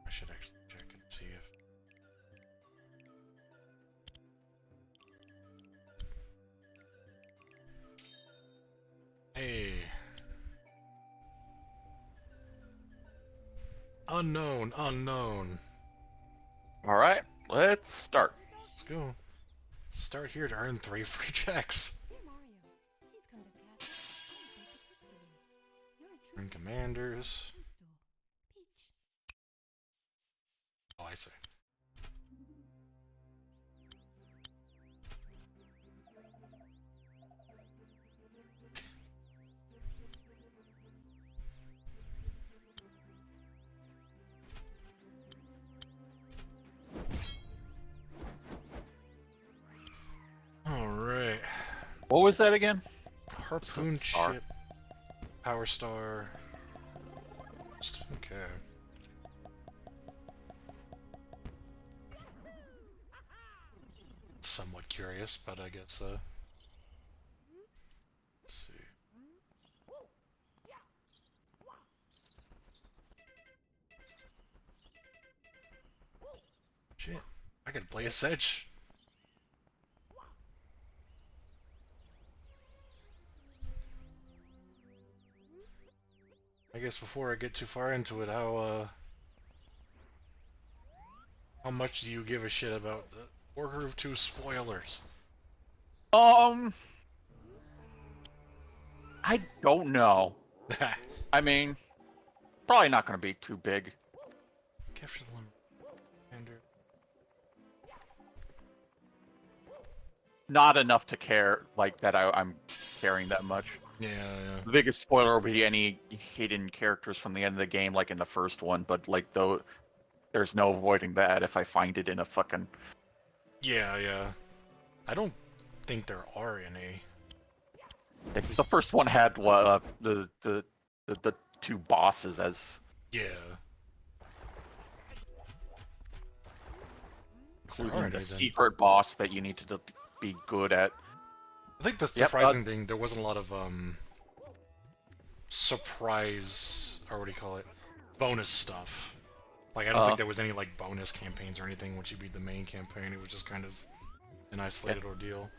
I should actually check and see if... Hey. Unknown, unknown. Alright, let's start. Let's go. Start here to earn 3 free checks. Earn commanders. Oh, I see. Alright. What was that again? Harpoon Star. ship. Power star. Okay. Somewhat curious, but I guess, let's see. Shit. I could play a Sedge. I guess before I get too far into it, how much do you give a shit about the Wargroove 2 spoilers? I don't know. I mean, probably not going to be too big. Capture the limit. Not enough to care, like, that I'm caring that much. Yeah, yeah. The biggest spoiler will be any hidden characters from the end of the game, like in the first one, but, like, though, there's no avoiding that if I find it in a fucking... Yeah, yeah. I don't think there are any. Because the first one had the two bosses as... Yeah. Including the secret boss that you need to be good at. I think the surprising thing, there wasn't a lot of, surprise, or what do you call it, bonus stuff. Like, I don't think there was any, like, bonus campaigns or anything once you beat the main campaign. It was just kind of an isolated ordeal.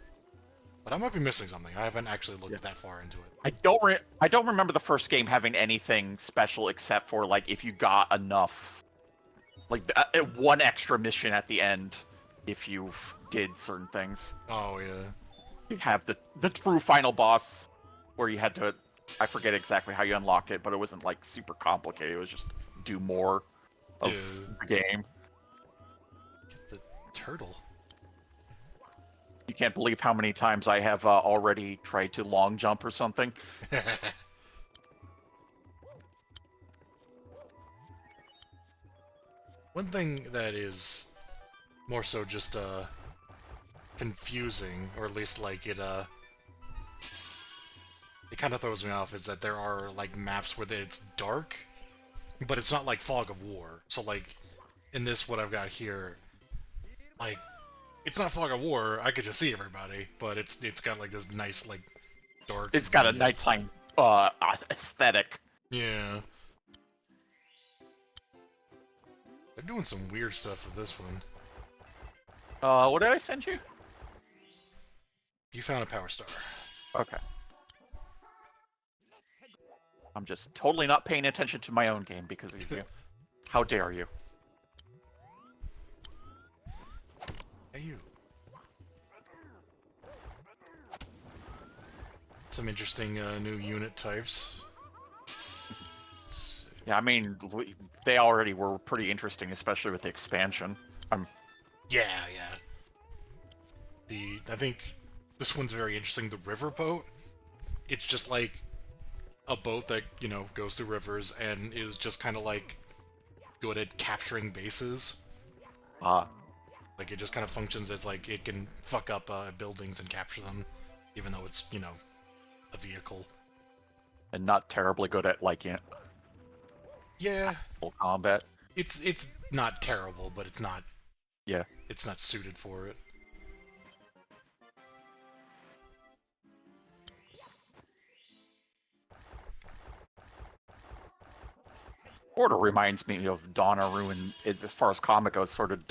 But I might be missing something. I haven't actually looked that far into it. I don't remember the first game having anything special except for, like, if you got enough... Like, one extra mission at the end if you did certain things. Oh, yeah. You have the true final boss where you had to... I forget exactly how you unlocked it, but it wasn't, like, super complicated. It was just do more of the game. Get the turtle. You can't believe how many times I have already tried to long jump or something. One thing that is more so just, confusing, or at least, like, it kind of throws me off, is that there are, like, maps where it's dark, but it's not like Fog of War. So, like, in this, what I've got here, like, it's not Fog of War, I could just see everybody, but it's got, like, this nice, like, dark... It's got a nighttime aesthetic. Yeah. They're doing some weird stuff with this one. What did I send you? You found a power star. Okay. I'm just totally not paying attention to my own game because of you. How dare you? Hey, you. Some interesting new unit types. Yeah, I mean, they already were pretty interesting, especially with the expansion. Yeah, yeah. I think this one's very interesting. The riverboat. It's just like a boat that, you know, goes through rivers and is just kind of like good at capturing bases. Like, it just kind of functions as, like, it can fuck up buildings and capture them, even though it's, you know, a vehicle. And not terribly good at, like, you know, yeah, full combat. It's not terrible, but it's not... Yeah. It's not suited for it. Sort of reminds me of Dawn of Ruin, as far as comic goes, sort of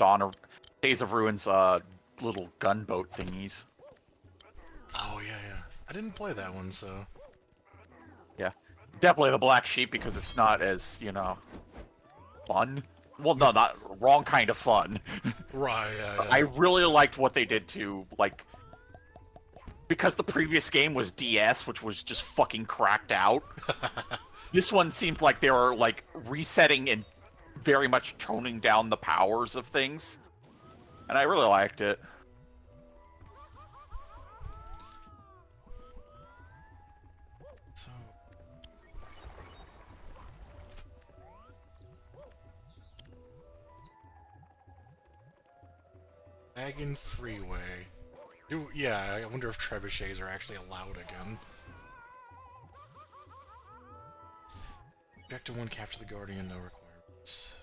Days of Ruin's little gunboat thingies. Oh yeah, yeah. I didn't play that one, so Yeah, definitely the black sheep because it's not as fun. Well, no, not wrong kind of fun. right. Yeah, I yeah. really liked what they did to because the previous game was DS, which was just fucking cracked out. This one seemed like they were like resetting and very much toning down the powers of things, and I really liked it. So Wagon Freeway. Yeah, I wonder if trebuchets are actually allowed again. Objective 1, capture the Guardian, no requirements.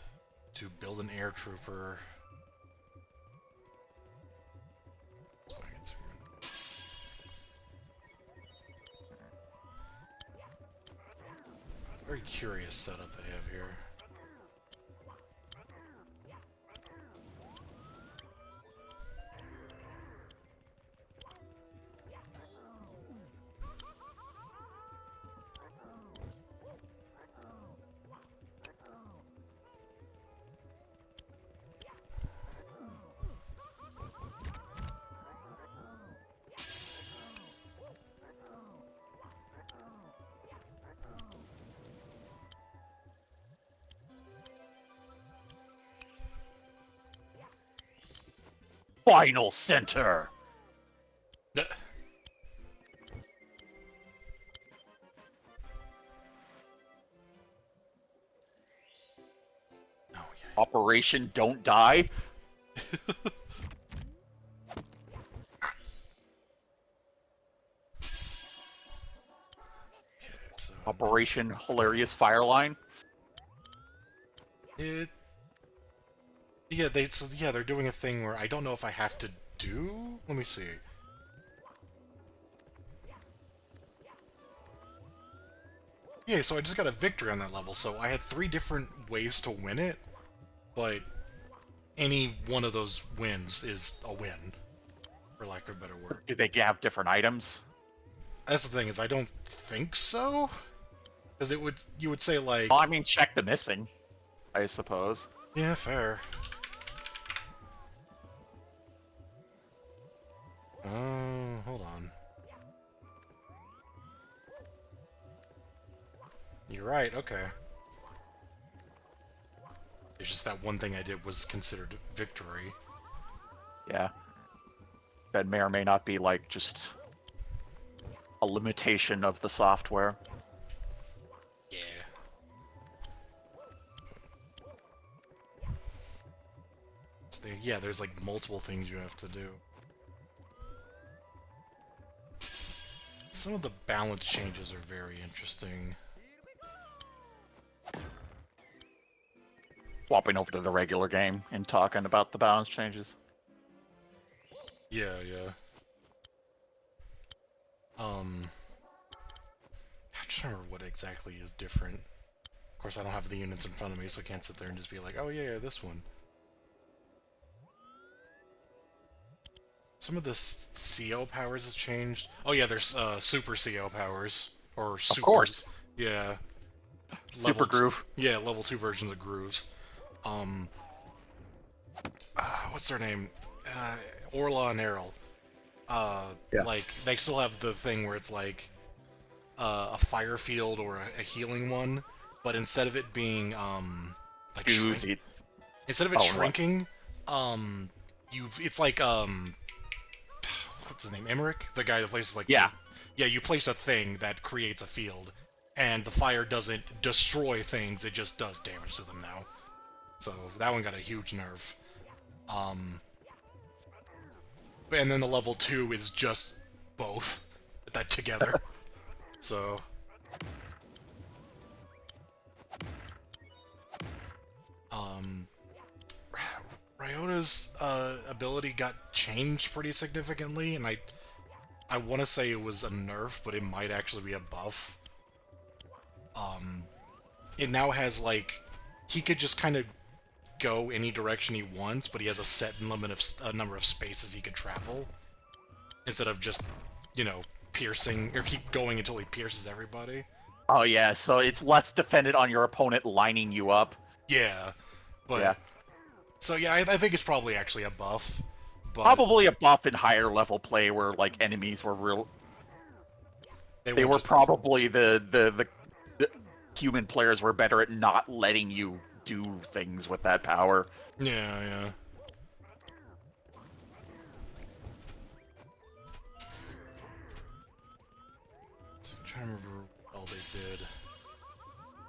To build an air trooper. Very curious setup they have here. Final center. Oh yeah. Operation Don't Die. Okay, so Operation Hilarious Fireline. it. Yeah, they're doing a thing where I don't know if I have to do. Let me see. Yeah, so I just got a victory on that level. So I had 3 different ways to win it, but any one of those wins is a win, for lack of a better word. Do they have different items? That's the thing, is I don't think so. Because you would say like, Well, I mean, check the missing, I suppose. yeah, fair. Oh, hold on. You're right, okay. It's just that one thing I did was considered victory. Yeah. That may or may not be like just a limitation of the software. Yeah. So yeah, there's like multiple things you have to do. Some of the balance changes are very interesting. Swapping over to the regular game and talking about the balance changes. Yeah, yeah. I'm trying to remember what exactly is different. Of course, I don't have the units in front of me, so I can't sit there and just be like, oh yeah, this one. Some of the CO powers has changed. Oh yeah, there's super CO powers. Or super... Of course. Yeah. Super Groove. Yeah, level 2 versions of Grooves. What's their name? Orla and Errol. Yeah. Like, they still have the thing where it's like a fire field or a healing one, but instead of it being like instead of it shrinking, it's like what's his name? Emmerich, the guy that places like you place a thing that creates a field, and the fire doesn't destroy things; it just does damage to them now. So that one got a huge nerf. And then the level 2 is just both that together. So Ryota's ability got changed pretty significantly, and I want to say it was a nerf, but it might actually be a buff. It now has like he could just kind of go any direction he wants, but he has a set limit of number of spaces he could travel instead of just, you know, piercing or keep going until he pierces everybody. Oh yeah, so it's less dependent on your opponent lining you up. Yeah, but Yeah. so yeah, I think it's probably actually a buff, but Probably a buff in higher level play where like enemies were real. They will were just probably the human players were better at not letting you do things with that power. yeah. So I'm trying to remember what all they did.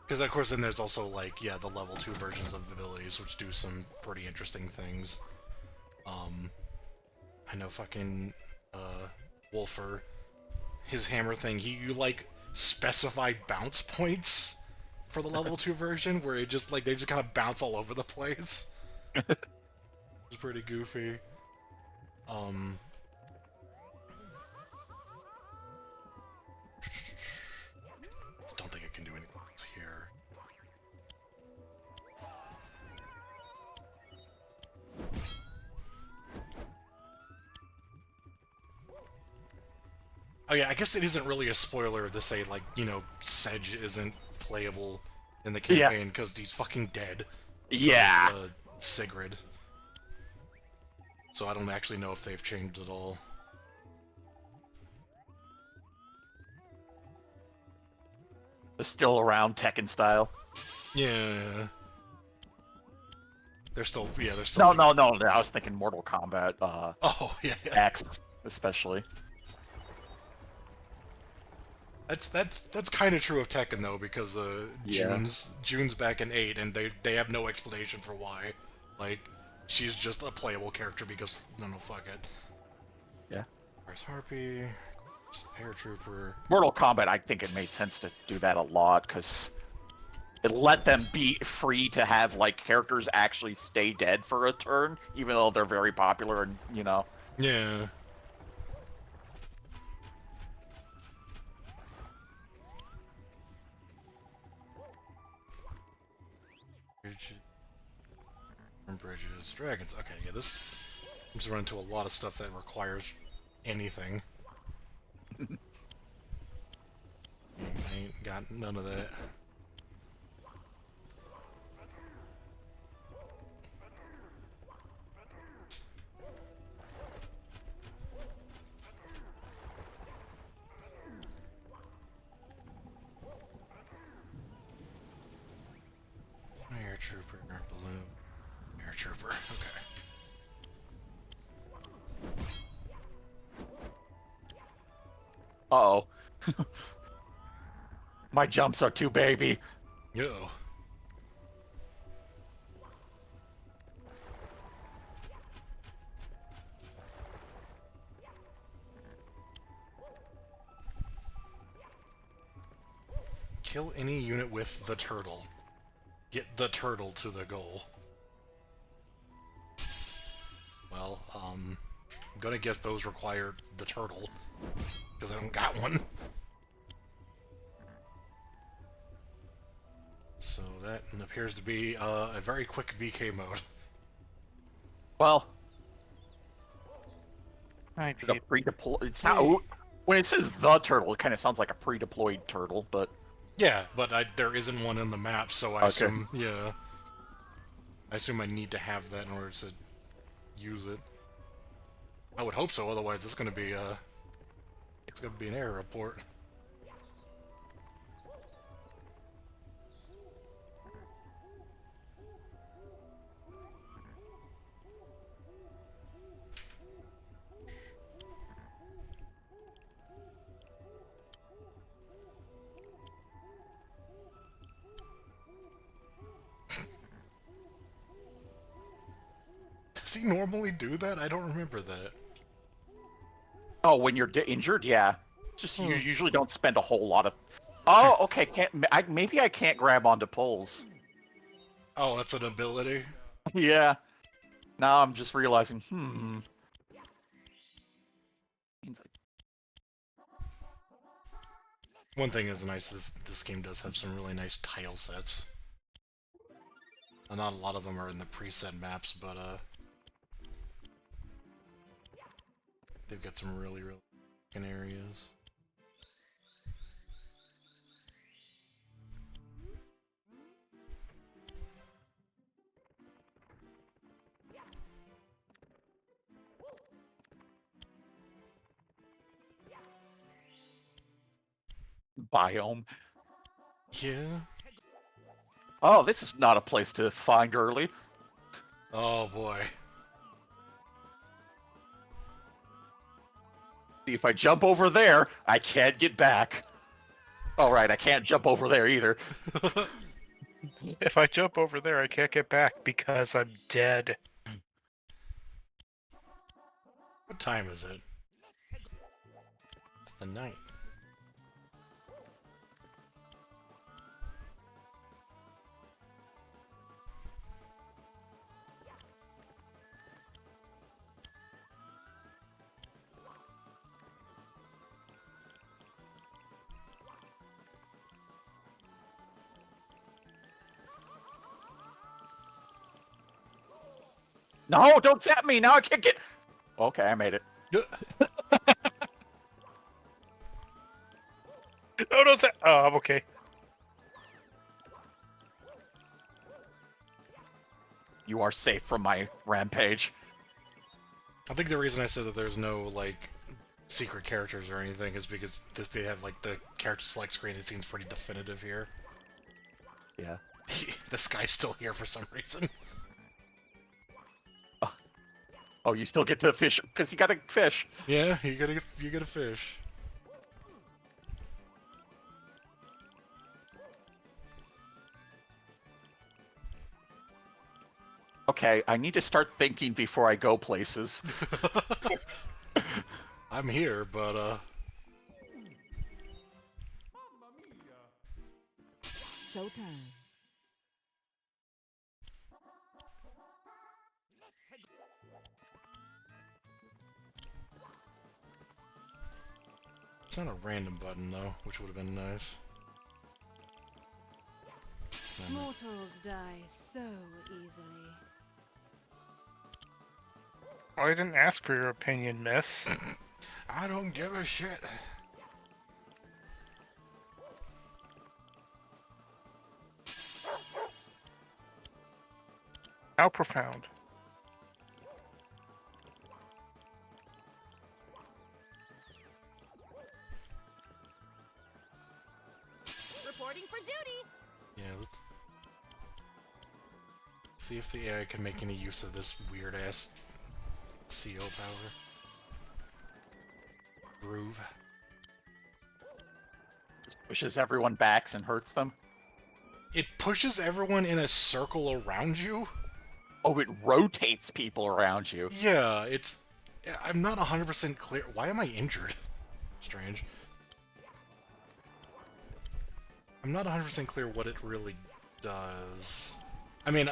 Because of course then there's also like, yeah, the level 2 versions of abilities which do some pretty interesting things. I know fucking Wolfer, his hammer thing, you like specified bounce points for the level 2 version where it just like they just kind of bounce all over the place. It's pretty goofy. Um don't think I can do anything else here. Oh yeah, I guess it isn't really a spoiler to say, like, you know, Sedge isn't playable in the Yeah. campaign because he's fucking dead. Yeah. So is Sigrid. So I don't actually know if they've changed at all. They're still around Tekken style. Yeah. They're still, yeah, they're still... No. I was thinking Mortal Kombat Oh, yeah. X, especially. That's kind of true of Tekken though, because Yeah. June's back in 8, and they have no explanation for why. Like, she's just a playable character because no, fuck it. Yeah. Where's Harpy? Air Trooper. Mortal Kombat, I think it made sense to do that a lot because it let them be free to have like characters actually stay dead for a turn, even though they're very popular and you know. Yeah. Bridges, dragons. Okay, yeah, this... I'm just running into a lot of stuff that requires anything. I ain't got none of that. Air Trooper, balloon. Air Trooper, okay. Uh-oh. My jumps are too baby. Yo. Kill any unit with the turtle. Get the turtle to the goal. Well, I'm gonna guess those require the turtle, because I don't got one. So that appears to be a very quick BK mode. Well, Hi, it's a Pete. pre-deploy. It's not, when it says the turtle, it kind of sounds like a pre-deployed turtle, but Yeah, but there isn't one in the map, so I Okay. assume, yeah. I assume I need to have that in order to use it. I would hope so, otherwise it's gonna be an error report. Does he normally do that? I don't remember that. oh, when you're injured, yeah. Just you Hmm. usually don't spend a whole lot of. Oh, okay. Maybe I can't grab onto poles. Oh, that's an ability? Yeah. Now I'm just realizing. Means One thing is nice, this game does have some really nice tile sets. Not a lot of them are in the preset maps, but they've got some really good areas. Biome. Yeah. Oh, this is not a place to find early. Oh boy. See, if I jump over there, I can't get back. All right, I can't jump over there either. If I jump over there, I can't get back because I'm dead. What time is it? It's the night. No, don't zap me. Now I can't get... Okay, I made it. Oh, no, I'm okay. You are safe from my rampage. I think the reason I said that there's no, like, secret characters or anything is because they have, like, the character select screen. It seems pretty definitive here. Yeah. This guy's still here for some reason. Oh, you still get to fish because you got to fish. Yeah, you gotta fish. Okay, I need to start thinking before I go places. I'm here, but Showtime. it's not a random button though, which would have been nice. Mortals die so easily. Well, I didn't ask for your opinion, miss. I don't give a shit. How profound. Reporting for duty. Yeah, let's see if the AI can make any use of this weird-ass CO power. Groove. Just pushes everyone back and hurts them. It pushes everyone in a circle around you? Oh, it rotates people around you. Yeah, it's... I'm not 100% clear. Why am I injured? Strange. I'm not 100% clear what it really does. I mean,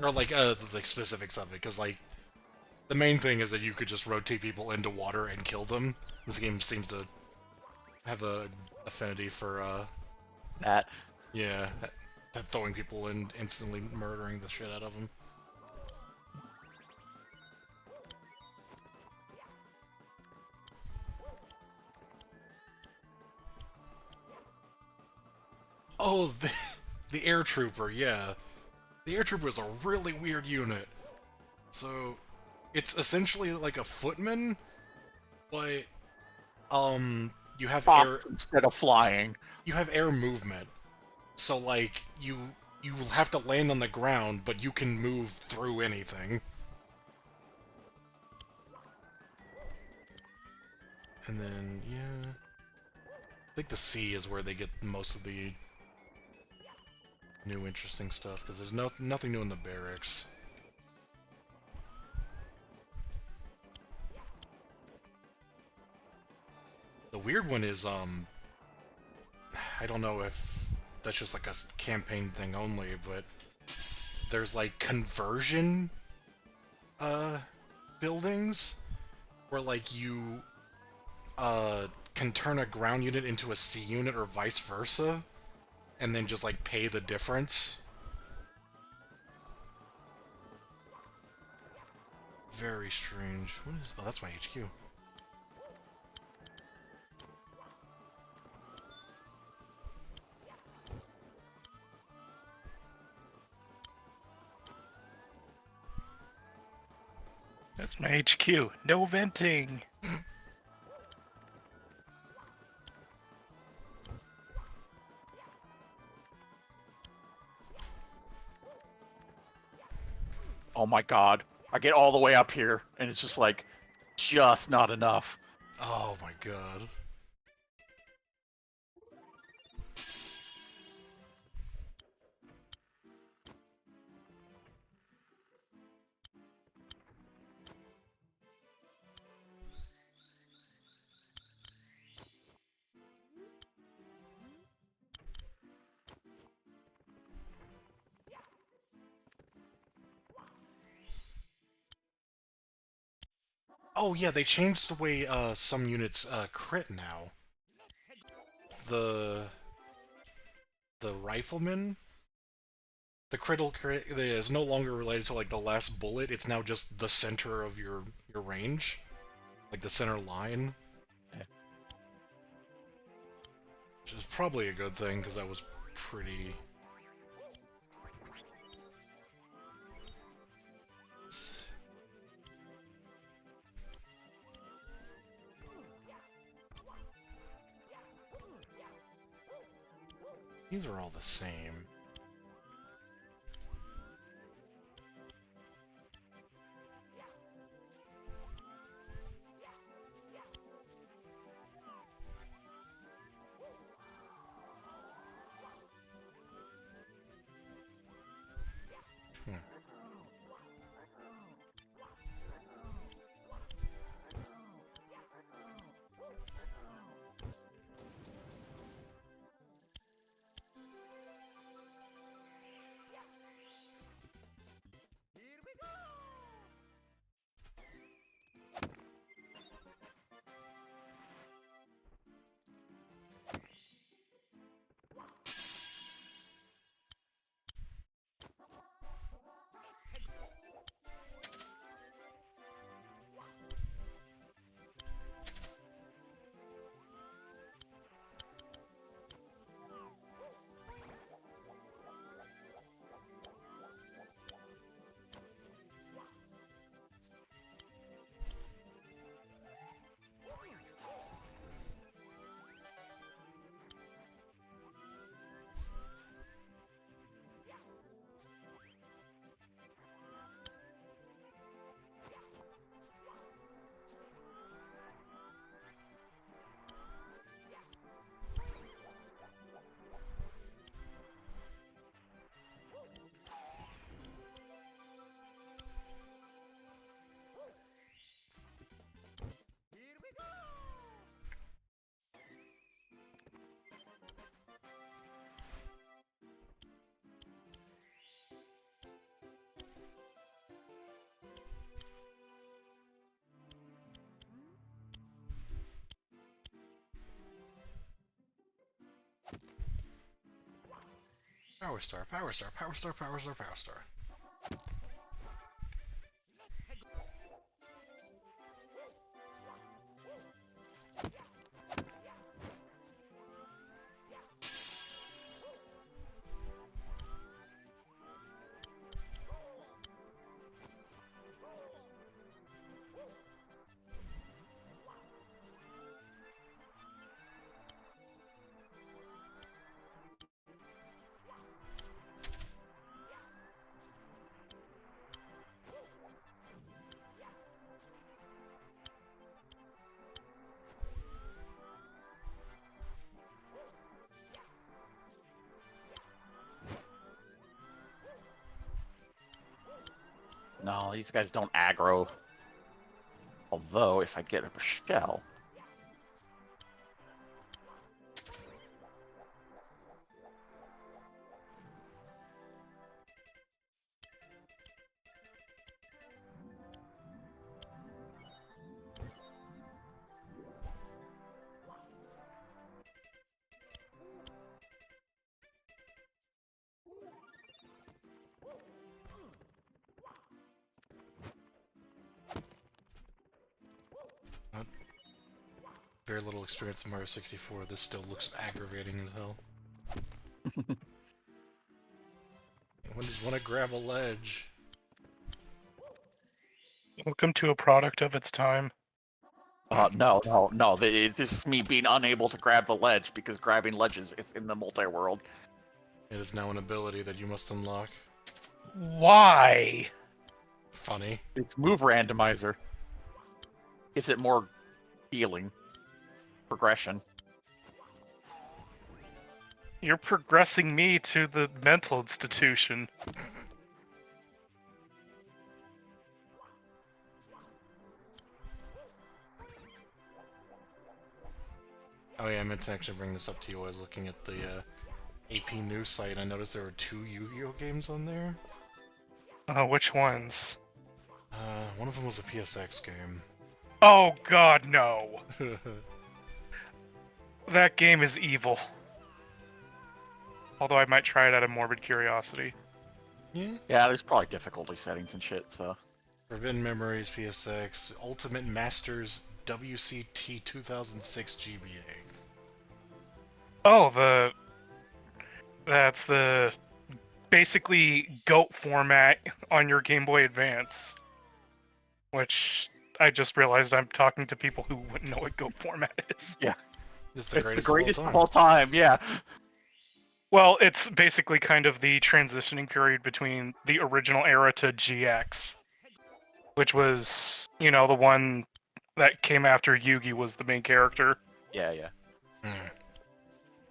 or like the specifics of it, because like the main thing is that you could just rotate people into water and kill them. This game seems to have a affinity for That. yeah, that throwing people in, instantly murdering the shit out of them. Oh, the air trooper, yeah. The air trooper is a really weird unit. So, it's essentially like a footman, but you have air Instead of flying. you have air movement. So like you will have to land on the ground, but you can move through anything. And then yeah, I think the sea is where they get most of the new interesting stuff because there's nothing new in the barracks. The weird one is I don't know if that's just like a campaign thing only, but there's like conversion buildings where like you can turn a ground unit into a sea unit or vice versa and then just like pay the difference. Very strange. What is... Oh, that's my HQ. That's my HQ. No venting. Oh my god. I get all the way up here, and it's just like, just not enough. Oh my god. Oh yeah, they changed the way some units crit now. The rifleman, the critical crit is no longer related to like the last bullet. It's now just the center of your range, like the center line, which is probably a good thing because that was pretty. These are all the same. Power Star, Power Star, Power Star, Power Star, Power Star. No, these guys don't aggro. Although, if I get a shell... very little experience in Mario 64. This still looks aggravating as hell. When does want to grab a ledge? Welcome to a product of its time. No. This is me being unable to grab the ledge because grabbing ledges is in the multi-world. It is now an ability that you must unlock. Why? Funny. It's move randomizer. Gives it more healing. Progression. You're progressing me to the mental institution. Oh yeah, I meant to actually bring this up to you. I was looking at the AP News site. I noticed there were 2 Yu-Gi-Oh games on there. Which ones? One of them was a PSX game. Oh god, no. That game is evil. Although I might try it out of morbid curiosity. Yeah. Yeah, there's probably difficulty settings and shit, so... Forbidden Memories PSX, Ultimate Masters WCT 2006 GBA. Oh, that's the basically GOAT format on your Game Boy Advance. Which I just realized I'm talking to people who wouldn't know what GOAT format is. Yeah. It's It's the greatest of all time, yeah. Well, it's basically kind of the transitioning period between the original era to GX. Which was, the one that came after Yugi was the main character. Yeah.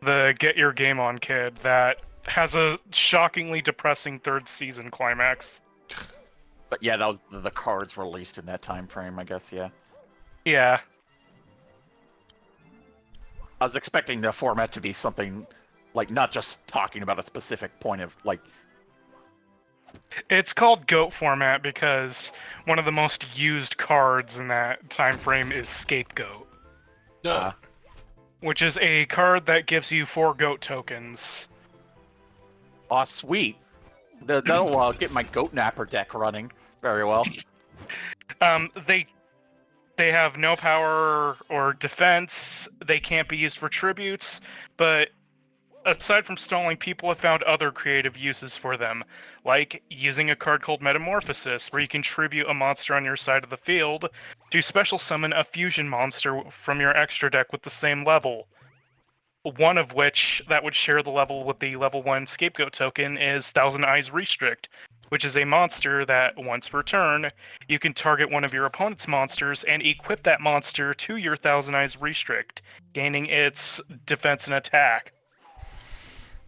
The Get Your Game On kid that has a shockingly depressing third season climax. But yeah, that was the cards released in that time frame, I guess, yeah. Yeah. I was expecting the format to be something, like, not just talking about a specific point of, like... It's called GOAT format because one of the most used cards in that time frame is Scapegoat. Which is a card that gives you 4 GOAT tokens. Aw, sweet. That'll get my Goat Napper deck running very well. They have no power or defense. They can't be used for tributes, but aside from stalling, people have found other creative uses for them, like using a card called Metamorphosis, where you can tribute a monster on your side of the field to special summon a fusion monster from your extra deck with the same level. One of which that would share the level with the level 1 Scapegoat token is Thousand Eyes Restrict, which is a monster that, once per turn, you can target one of your opponent's monsters and equip that monster to your Thousand Eyes Restrict, gaining its defense and attack.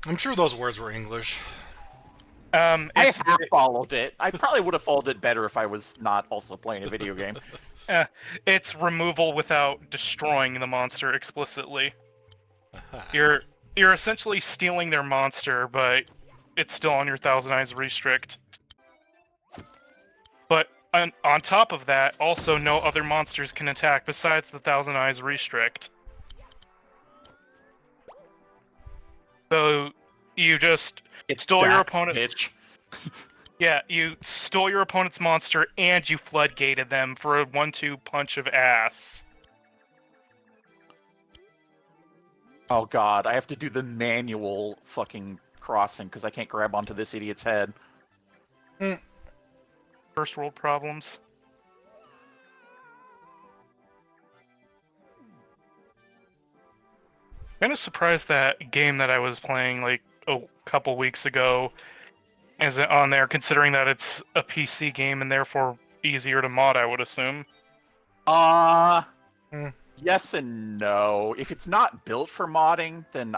I'm sure those words were English. I half followed it. I probably would have followed it better if I was not also playing a video game. It's removal without destroying the monster explicitly. You're essentially stealing their monster, but it's still on your Thousand Eyes Restrict. But on top of that, also no other monsters can attack besides the Thousand Eyes Restrict. So you just stole your opponent. Bitch. Yeah, you stole your opponent's monster and you floodgated them for a 1-2 punch of ass. Oh god, I have to do the manual fucking crossing because I can't grab onto this idiot's head. First world problems. Kind of surprised that game that I was playing like a couple weeks ago isn't on there, considering that it's a PC game and therefore easier to mod, I would assume. Yes and no. If it's not built for modding, then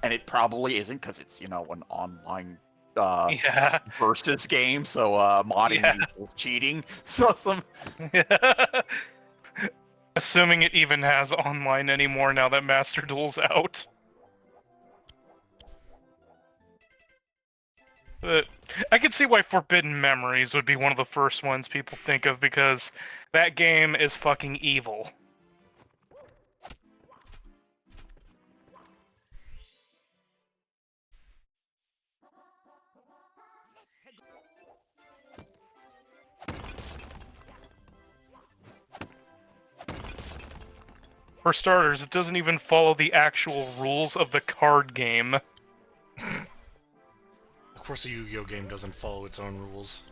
and it probably isn't because it's, an online versus game, so modding is cheating. So assuming it even has online anymore now that Master Duel's out. But I can see why Forbidden Memories would be one of the first ones people think of, because that game is fucking evil. For starters, it doesn't even follow the actual rules of the card game. Of course, a Yu-Gi-Oh game doesn't follow its own rules.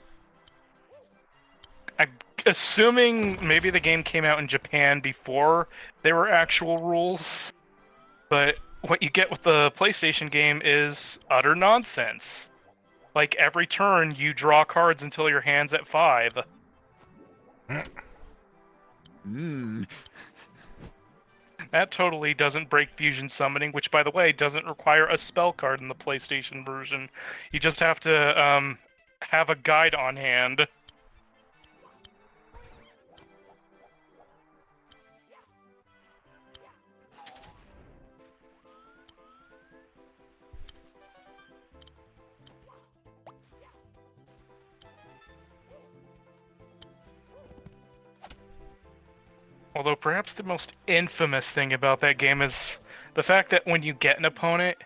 I'm assuming maybe the game came out in Japan before there were actual rules, but what you get with the PlayStation game is utter nonsense. Like, every turn, you draw cards until your hand's at 5. Mmm. That totally doesn't break fusion summoning, which, by the way, doesn't require a spell card in the PlayStation version. You just have to have a guide on hand. Although perhaps the most infamous thing about that game is the fact that when you get an opponent,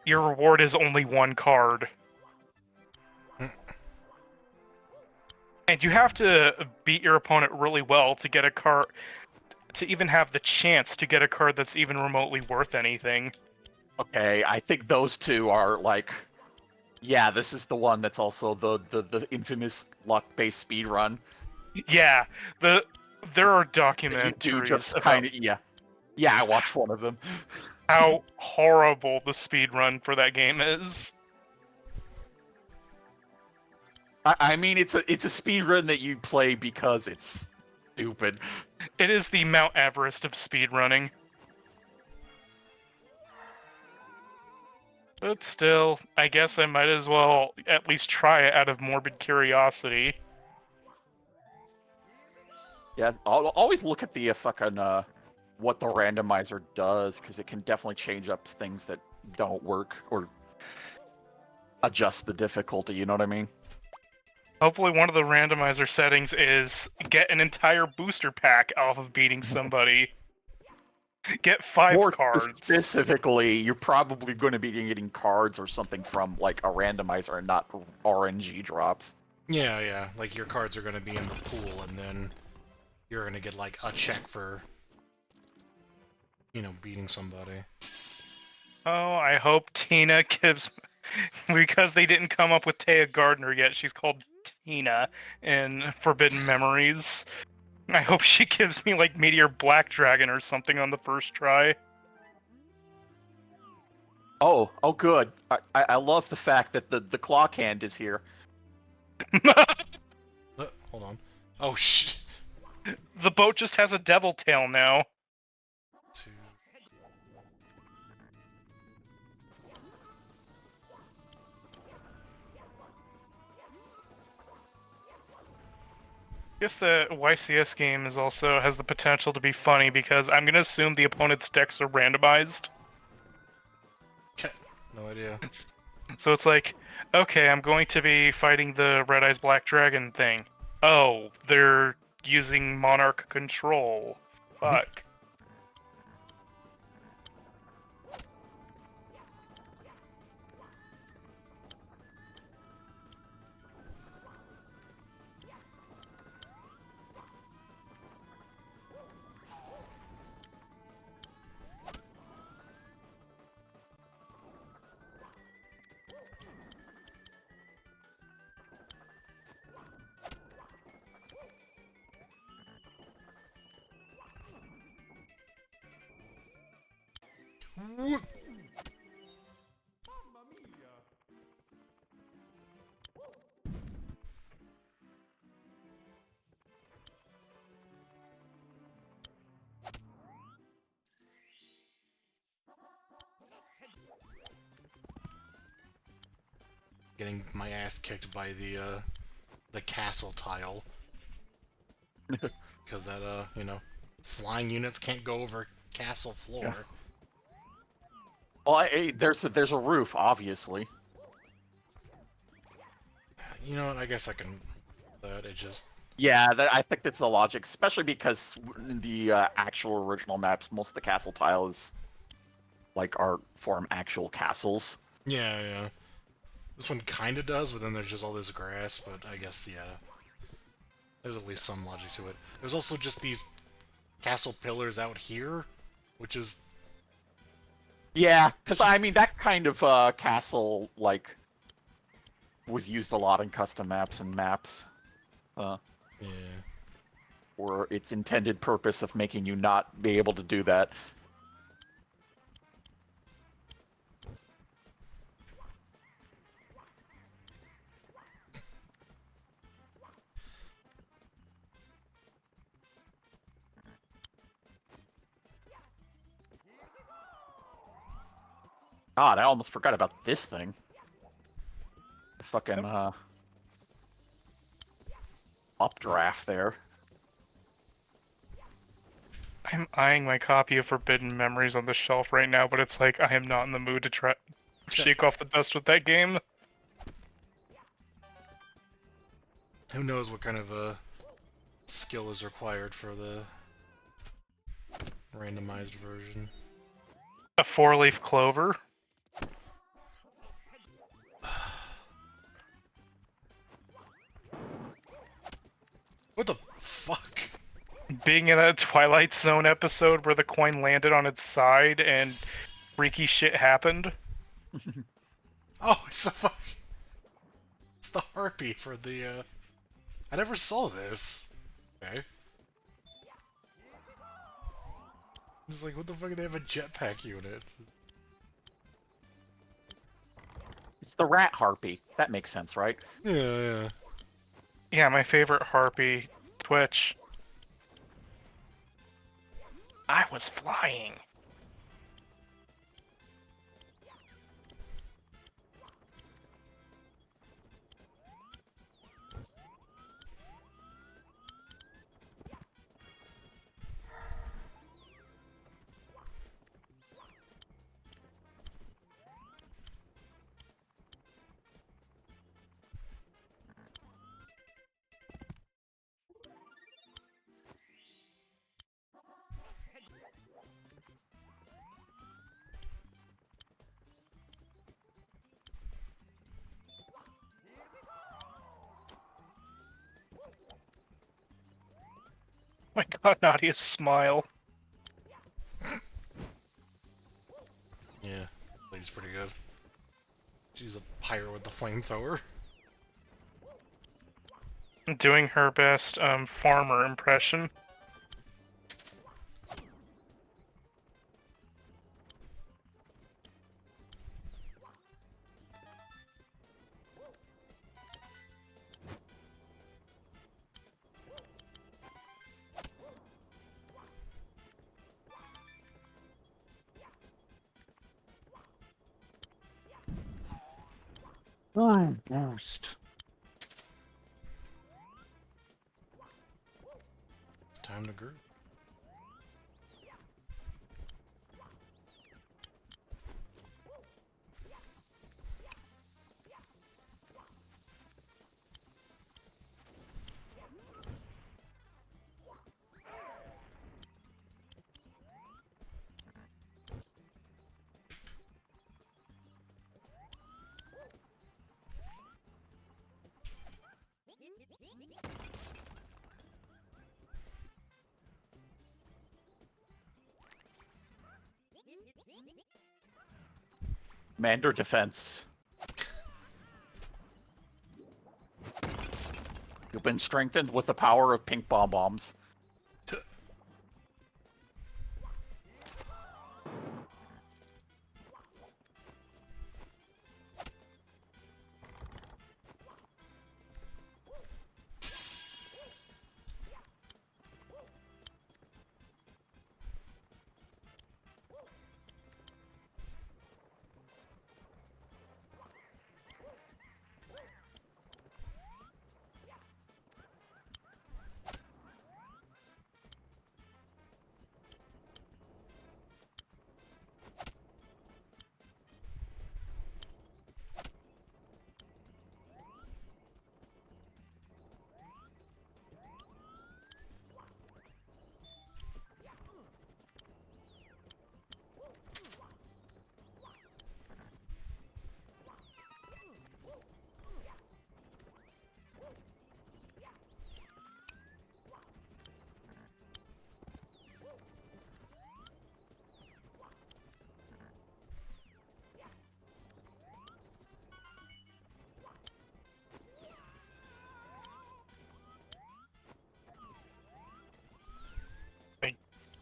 your reward is only 1 card. And you have to beat your opponent really well to get a card, to even have the chance to get a card that's even remotely worth anything. Okay, I think those two are like, yeah, this is the one that's also the infamous luck-based speedrun. Yeah, there are You documentaries do just about kind of, yeah. Yeah, I watched one of them. how horrible the speedrun for that game is. I mean, it's a speedrun that you play because it's stupid. It is the Mount Everest of speedrunning. But still, I guess I might as well at least try it out of morbid curiosity. Yeah, I'll always look at the fucking what the randomizer does, because it can definitely change up things that don't work or adjust the difficulty. You know what I mean? Hopefully one of the randomizer settings is get an entire booster pack off of beating somebody. Get 5 More cards. specifically, you're probably going to be getting cards or something from like a randomizer and not RNG drops. Yeah, yeah. Like, your cards are going to be in the pool, and then you're going to get, like, a check for, you know, beating somebody. Oh, I hope Tina gives... because they didn't come up with Taya Gardner yet, she's called Tina in Forbidden Memories. I hope she gives me, like, Meteor Black Dragon or something on the first try. Oh, good. I love the fact that the clock hand is here. Hold on. Oh, shit. The boat just has a devil tail now. Two. I guess the YCS game is also has the potential to be funny because I'm gonna assume the opponent's decks are randomized. No idea. So it's like, okay, I'm going to be fighting the Red Eyes Black Dragon thing. Oh, they're using Monarch control. Fuck. Whoop. Getting my ass kicked by the castle tile. Because that, you know, flying units can't go over castle floor. Yeah. Well, there's a roof, obviously. You know what, I guess I can... That, it just... Yeah, I think that's the logic, especially because in the actual original maps, most of the castle tiles like are form actual castles. Yeah, yeah. This one kinda does, but then there's just all this grass, but I guess, yeah. There's at least some logic to it. There's also just these castle pillars out here, which is Yeah, because I mean that kind of castle like was used a lot in custom maps and maps. yeah. For its intended purpose of making you not be able to do that. God, I almost forgot about this thing. The fucking updraft there. I'm eyeing my copy of Forbidden Memories on the shelf right now, but it's like I am not in the mood to try shake off the dust with that game. Who knows what kind of skill is required for the randomized version. A four-leaf clover. What the fuck? Being in a Twilight Zone episode where the coin landed on its side and freaky shit happened. Oh, it's the fuck. It's the harpy for the. I never saw this. Okay. I'm just like, what the fuck? They have a jetpack unit. It's the rat harpy. That makes sense, right? Yeah. Yeah, my favorite harpy, Twitch. I was flying. My god, Nadia's smile. Yeah. Lady's pretty good. She's a pirate with the flamethrower. Doing her best farmer impression. Almost. It's time to group. Commander defense. You've been strengthened with the power of pink bomb bombs.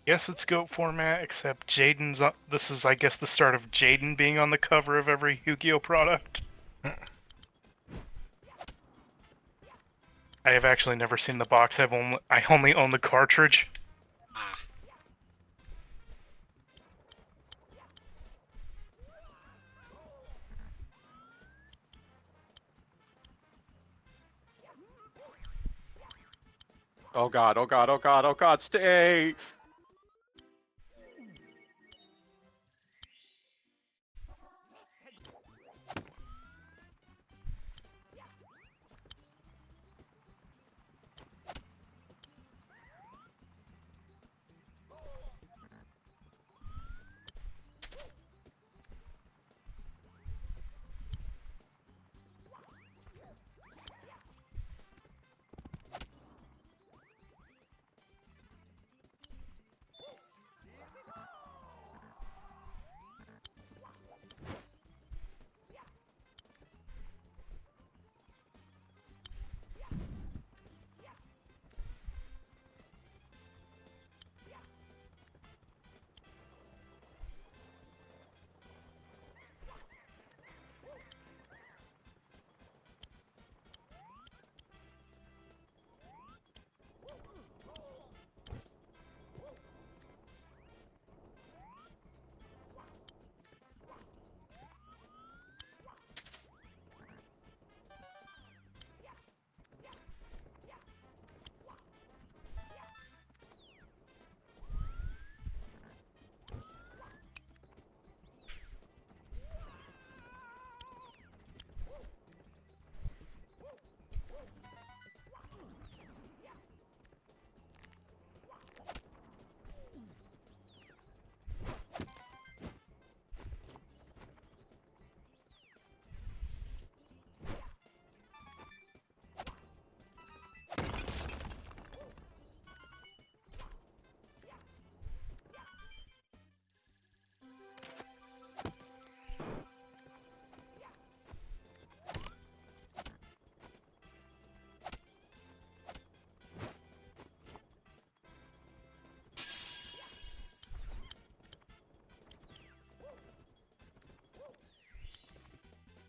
Yes, it's GOAT format, except Jaden's. This is, I guess, the start of Jaden being on the cover of every Yu-Gi-Oh product. I have actually never seen the box. I only own the cartridge. Ah. Oh god, oh god, oh god, oh god, stay!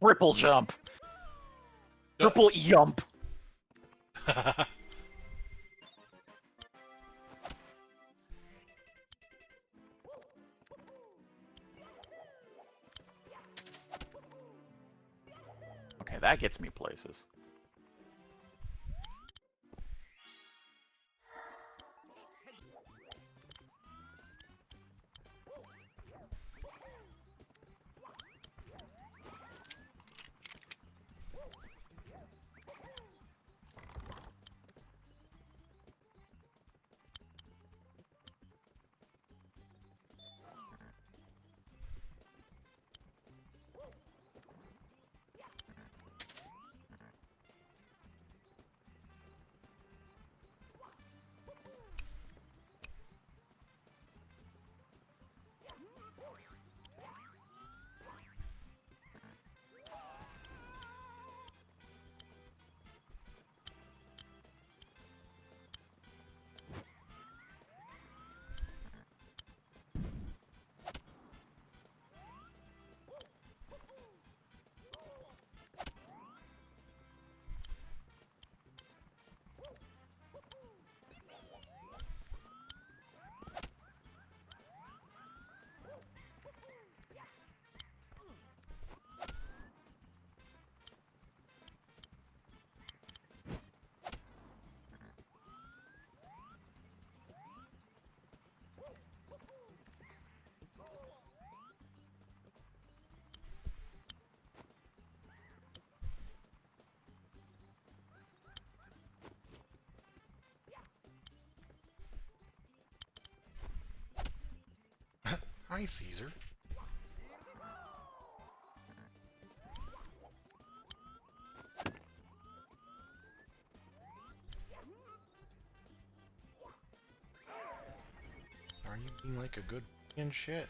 Triple jump! Triple yump! Okay, that gets me places. Hi, Caesar. Are you being like a good and shit?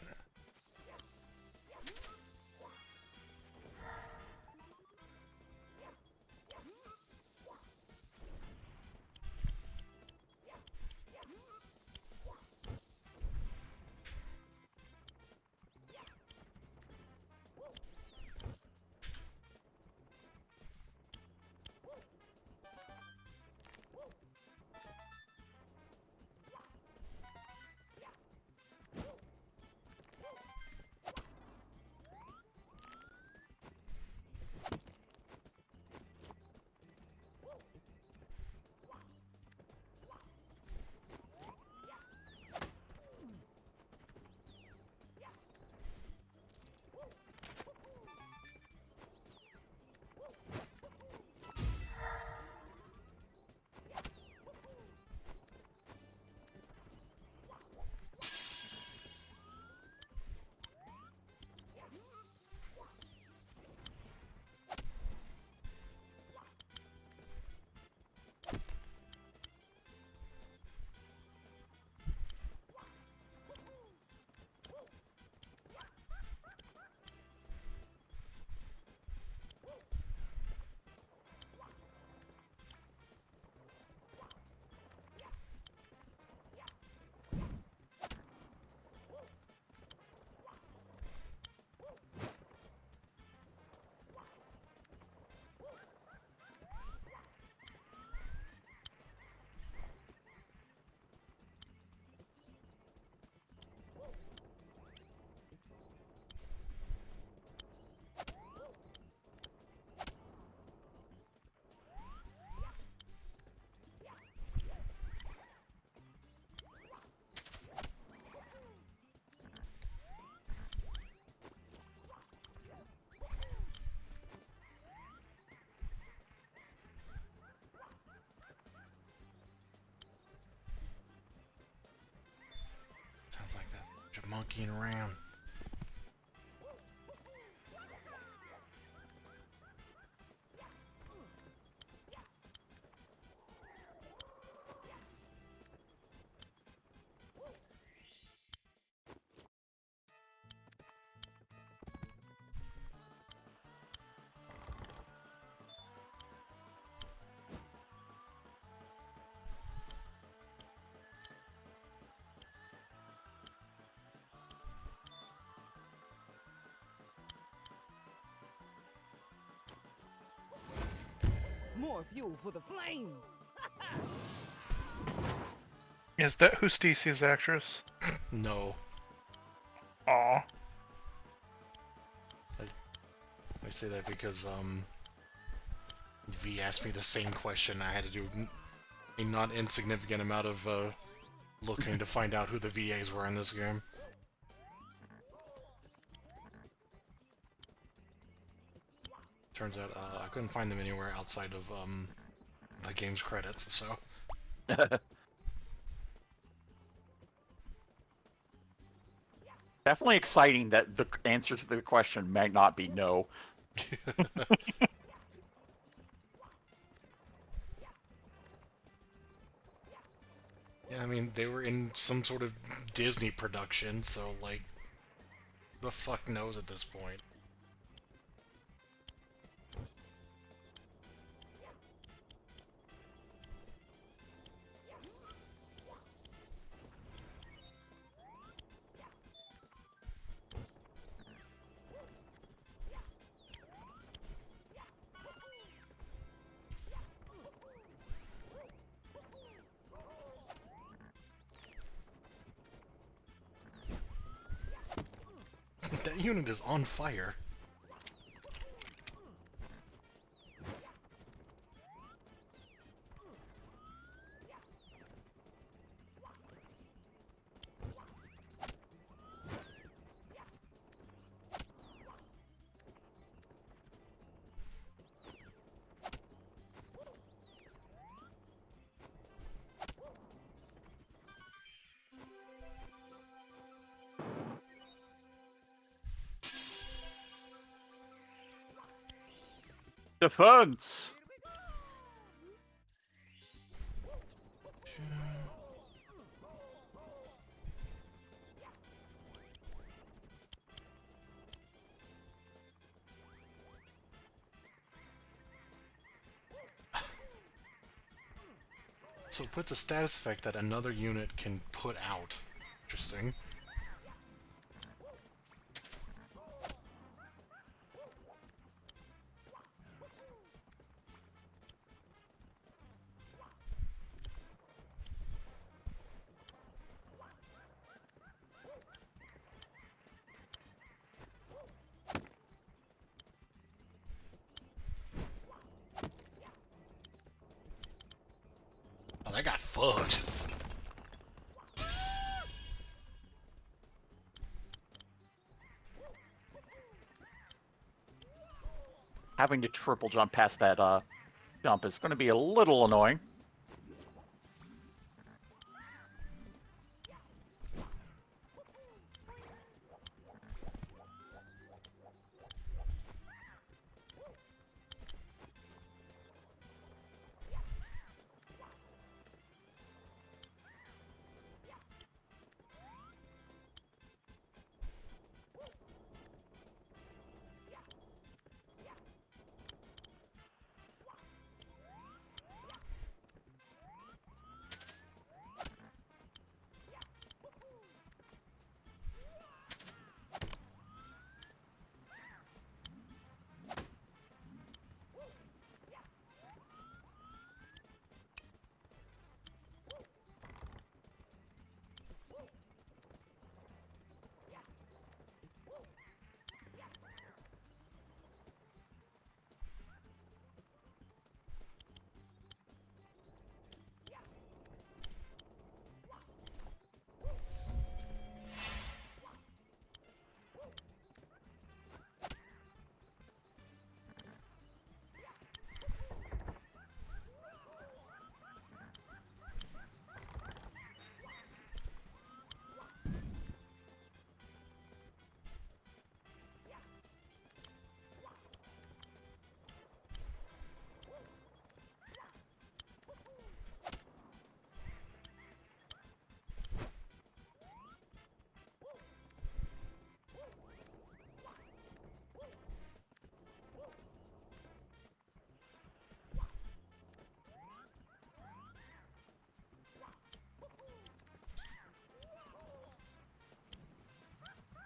monkeying around. More fuel for the flames. Is that who Stacey's actress? No. Aw. I say that because, V asked me the same question. I had to do a not insignificant amount of, looking to find out who the VAs were in this game. Turns out, I couldn't find them anywhere outside of, the game's credits, so... Definitely exciting that the answer to the question may not be no. Yeah, I mean, they were in some sort of Disney production, so, like, the fuck knows at this point. That unit is on fire. Defense! So it puts a status effect that another unit can put out. Interesting. Oh, that got fucked. Having to triple jump past that jump is going to be a little annoying.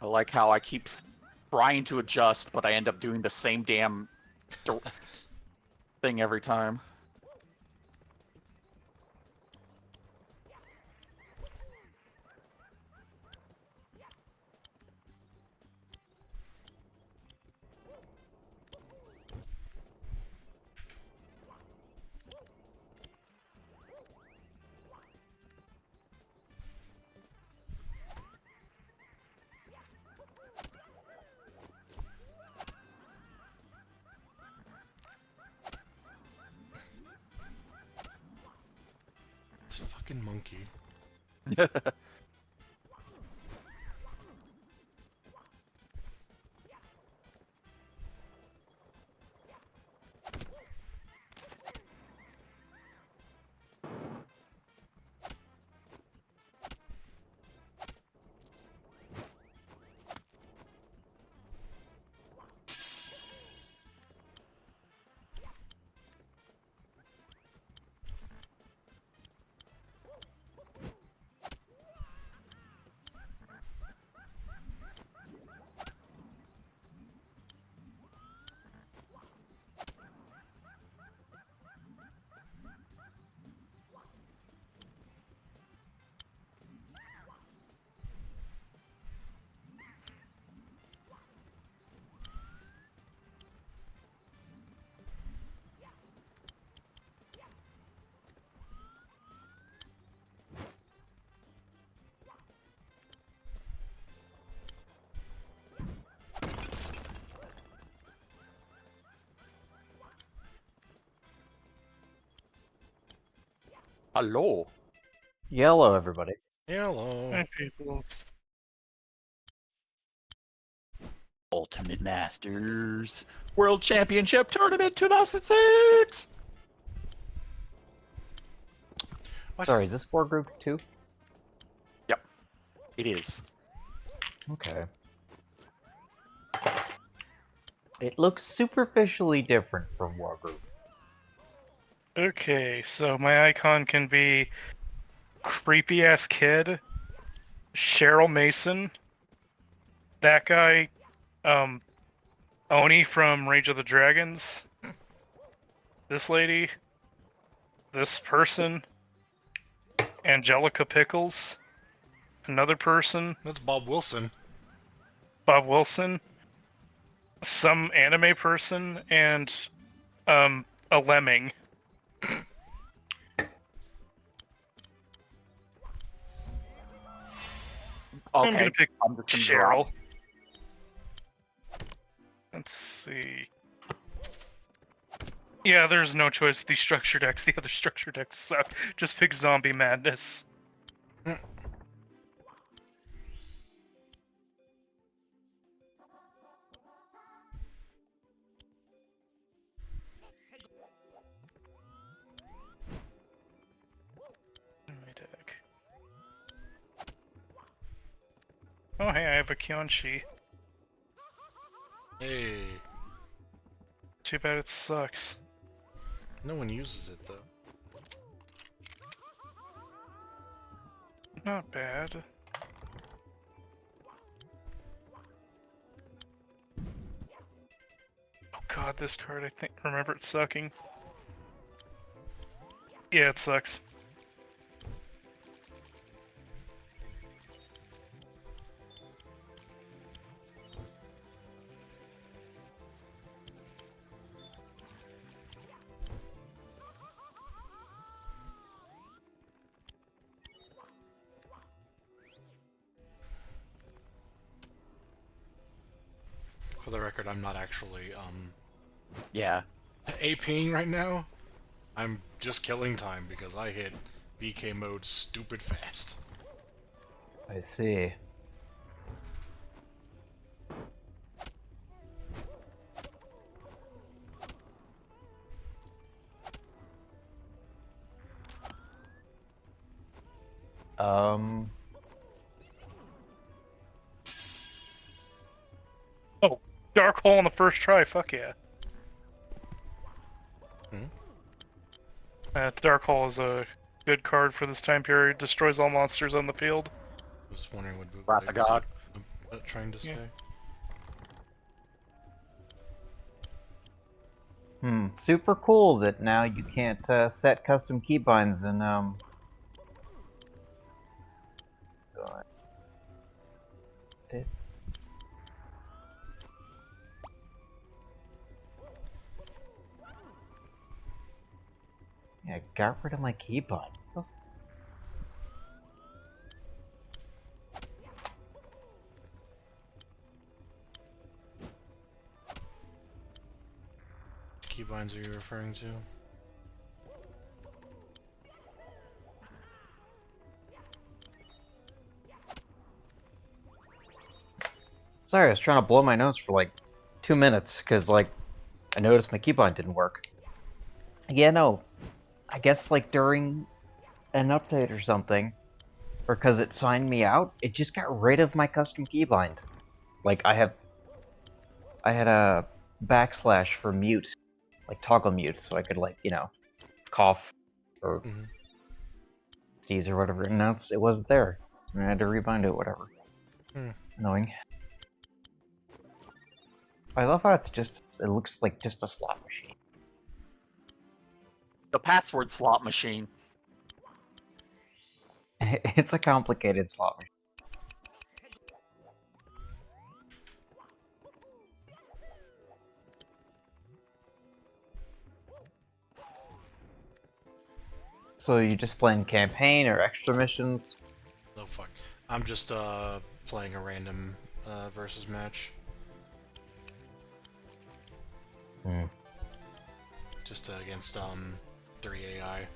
I like how I keep trying to adjust, but I end up doing the same damn thing every time. This fucking monkey. Hello. Yellow, everybody. Hello. Hi, people. Ultimate Masters World Championship Tournament 2006. What? Sorry, is this war group 2? Yep, it is. Okay. It looks superficially different from war group. Okay, so my icon can be creepy ass kid, Cheryl Mason, that guy, Oni from Rage of the Dragons, this lady, this person, Angelica Pickles, another person, That's Bob Wilson. Bob Wilson, some anime person, and a lemming. I'm Okay, gonna pick I'm just gonna drop. Cheryl. Let's see. Yeah, there's no choice with these structure decks. The other structure decks suck. Just pick Zombie Madness. My deck. Oh, hey, I have a Kyonchi. Hey. Too bad it sucks. No one uses it though. Not bad. Oh god, this card, I think, remember it sucking. Yeah, it sucks. For the record, I'm not actually Yeah. APing right now. I'm just killing time because I hit BK mode stupid fast. I see. Oh, Dark Hole on the first try, fuck yeah. Dark Hole is a good card for this time period. Destroys all monsters on the field. I was wondering what Wrath of God. Trying to say. Super cool that now you can't set custom keybinds in God. Yeah, I got rid of my keybind. Keybinds are you referring to? Sorry, I was trying to blow my nose for like 2 minutes because like I noticed my keybind didn't work. Yeah, no, I guess like during an update or something, or because it signed me out, it just got rid of my custom keybind. Like I had a backslash for mute, like toggle mute, so I could like cough or sneeze or whatever, and now it wasn't there. And I had to rebind it, whatever. Annoying. I love how it looks like just a slot machine. The password slot machine. It's a complicated slot machine. So you just playing campaign or extra missions? Oh fuck. I'm just playing a random versus match. Just against 3 AI.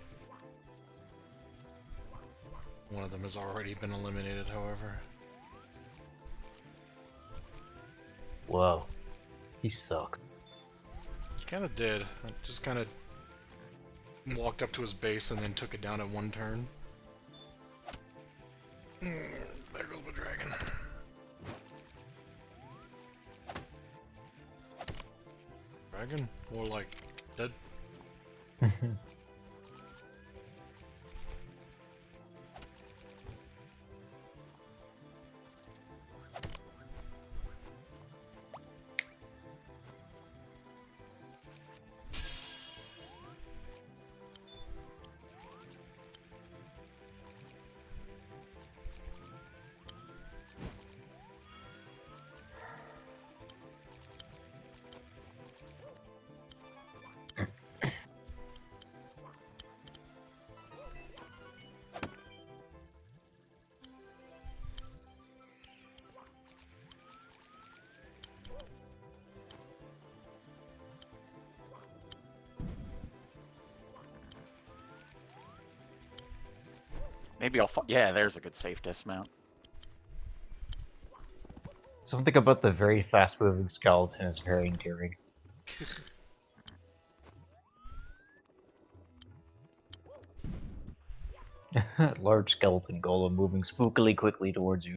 One of them has already been eliminated, however. Whoa. He sucks. He kind of did. I just kind of walked up to his base and then took it down in one turn. There goes my dragon. Dragon? More like dead. Maybe I'll. Yeah, there's a good safe dismount. Something about the very fast-moving skeleton is very endearing. Large skeleton golem moving spookily quickly towards you.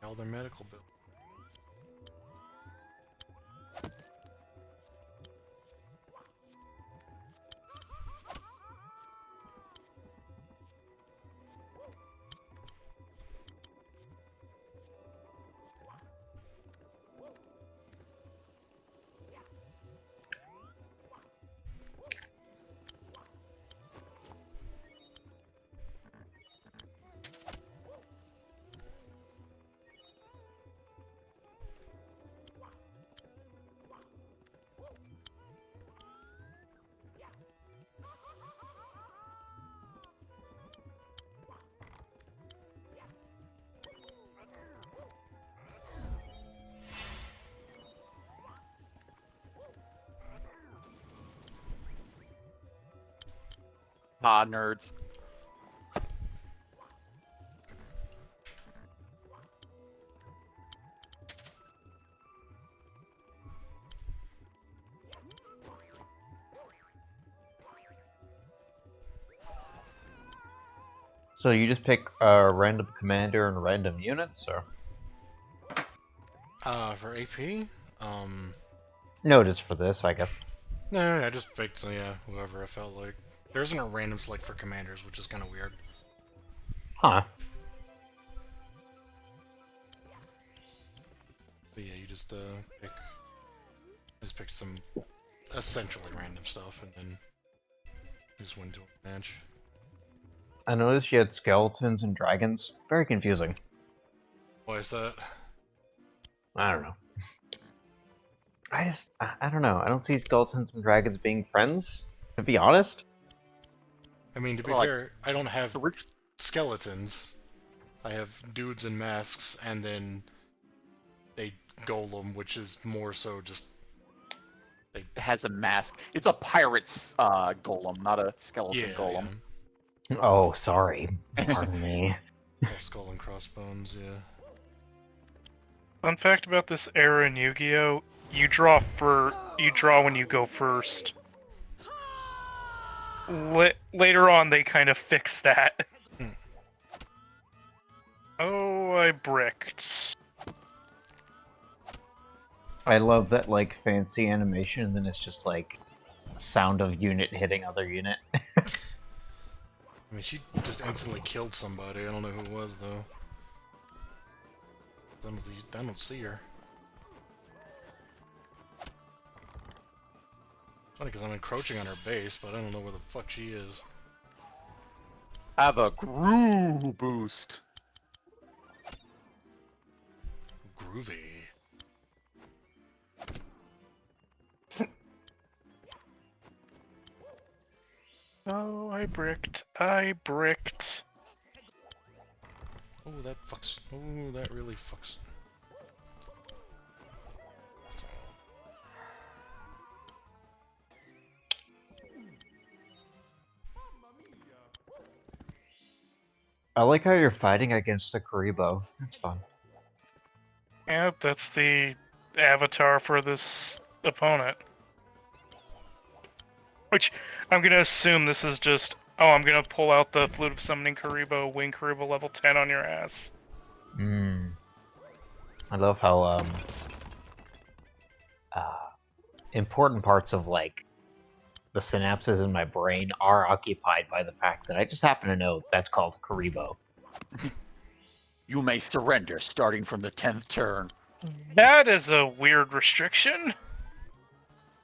All their medical bill. Ah, nerds. So you just pick a random commander and random units, or For AP, no? Just for this, I guess. no, I just picked, so yeah, whoever I felt like. There isn't a random select for commanders, which is kind of weird. Huh. But yeah, you just pick some essentially random stuff, and then just went to a match. I noticed you had skeletons and dragons. Very confusing. Why is that? I don't know. I don't know. I don't see skeletons and dragons being friends, to be honest. I mean, to be Well, like, fair, I don't have Orig- skeletons. I have dudes in masks, and then a golem, which is more so just It has a mask. It's a pirate's golem, not a skeleton golem. Oh, sorry. Pardon me. Yeah. All skull and crossbones, yeah. Fun fact about this era in Yu-Gi-Oh: you draw when you go first. Later on, they kind of fix that. Oh, I bricked. I love that, like, fancy animation, and then it's just, like, sound of unit hitting other unit. I mean, she just instantly killed somebody. I don't know who it was, though. I don't see her. Funny, because I'm encroaching on her base, but I don't know where the fuck she is. Have a Gru boost. Groovy. Oh, I bricked. I bricked. Oh, that fucks. Oh, that really fucks. That's all. I like how you're fighting against a Karibo. That's fun. Yep, that's the avatar for this opponent. Which, I'm gonna assume this is just, oh, I'm gonna pull out the Flute of Summoning Karibo, Wing Karibo level 10 on your ass. I love how, important parts of, like, the synapses in my brain are occupied by the fact that I just happen to know that's called Karibo. You may surrender starting from the 10th turn. That is a weird restriction.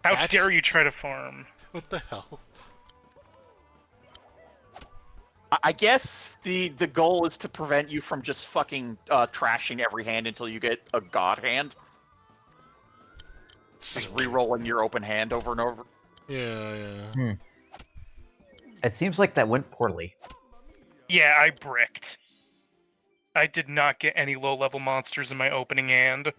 How That's- dare you try to farm? What the hell? I guess the goal is to prevent you from just fucking trashing every hand until you get a god hand. Just re-rolling your open hand over and over. Yeah, yeah. It seems like that went poorly. Yeah, I bricked. I did not get any low-level monsters in my opening hand.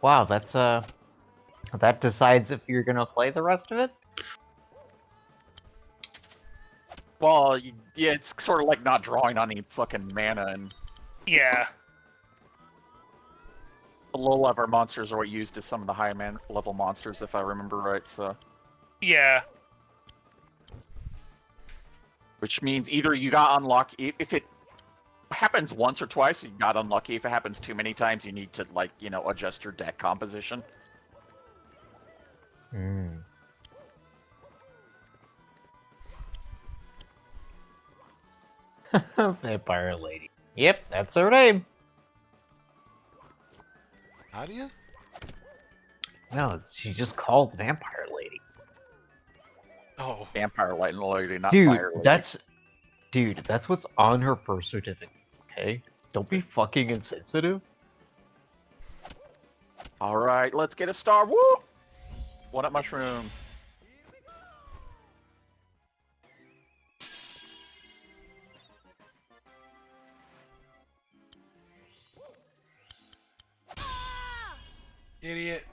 Wow, that's, that decides if you're gonna play the rest of it? Well, yeah, it's sort of like not drawing on any fucking mana, and Yeah. the low-level monsters are what used as some of the high-level monsters, if I remember right, so... Yeah. Which means either you got unlucky, if it happens once or twice, you got unlucky. If it happens too many times, you need to, like, you know, adjust your deck composition. Vampire Lady. Yep, that's her name. Nadia? No, she's just called Vampire Lady. Oh. Vampire Light Lady, not Dude, Fire Lady. that's what's on her birth certificate, okay? Don't be fucking insensitive. Alright, let's get a star. Woo! One up mushroom. Idiot.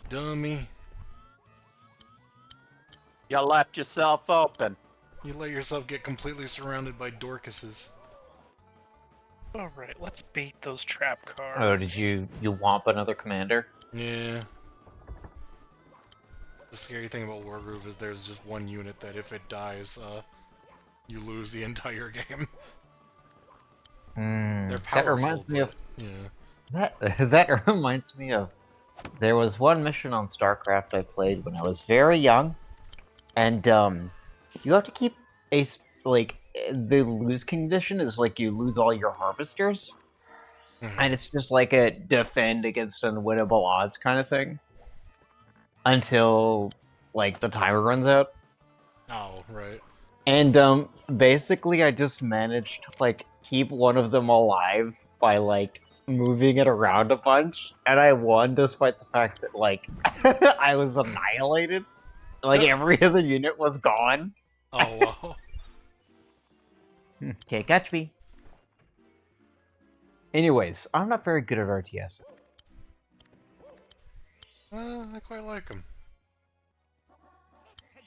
Dummy. You left yourself open. You let yourself get completely surrounded by Dorcases. Alright, let's bait those trap cards. Oh, did you womp another commander? Yeah. The scary thing about Wargroove is there's just one unit that if it dies, you lose the entire game. They're powerful, that reminds me of yeah. that reminds me of there was one mission on StarCraft I played when I was very young, and you have to keep the lose condition is like you lose all your harvesters, and it's just like a defend against unwinnable odds kind of thing until like the timer runs out. Oh, right. And basically I just managed to like keep one of them alive by like moving it around a bunch, and I won despite the fact that like I was annihilated. Like every other unit was gone. Oh, wow. Can't catch me. Anyways, I'm not very good at RTS. I quite like them.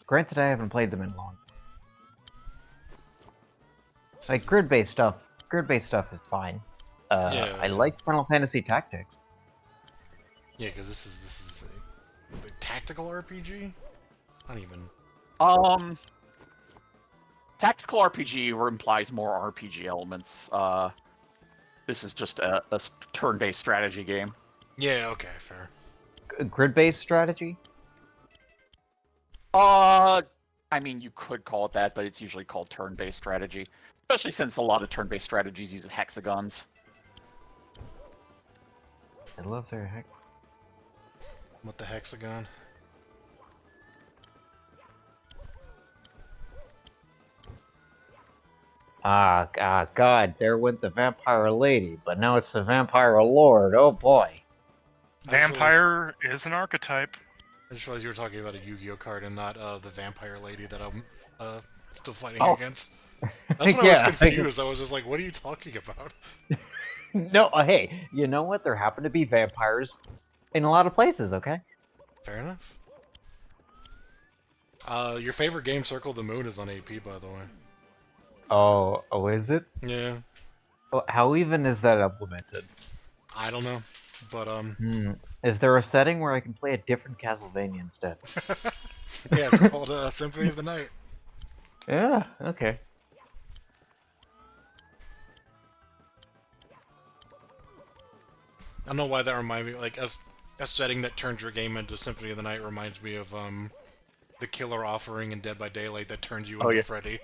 Granted, I haven't played them in long. Like grid-based stuff is fine. Yeah. I like Final Fantasy Tactics. Yeah, because this is a tactical RPG? Not even. Tactical RPG implies more RPG elements. This is just a turn-based strategy game. Yeah, okay, fair. Grid-based strategy? I mean, you could call it that, but it's usually called turn-based strategy. Especially since a lot of turn-based strategies use hexagons. I love their heck. What the hexagon? God, there went the vampire lady, but now it's the vampire lord, oh boy. Vampire is an archetype. I just realized you were talking about a Yu-Gi-Oh card and not the vampire lady that I'm still fighting Oh. against. That's when I Yeah, was confused. I was just like, what are you talking about? No, hey, you know what? There happen to be vampires in a lot of places, okay? Fair enough. Your favorite game, Circle the Moon, is on AP, by the way. Oh, is it? Yeah, Oh, how even is that implemented? I don't know, but Is there a setting where I can play a different Castlevania instead? yeah, it's called Symphony of the Night. Yeah, okay. I don't know why that reminded me, like, a setting that turns your game into Symphony of the Night reminds me of, the Killer Offering in Dead by Daylight that turns you into yeah. Freddy.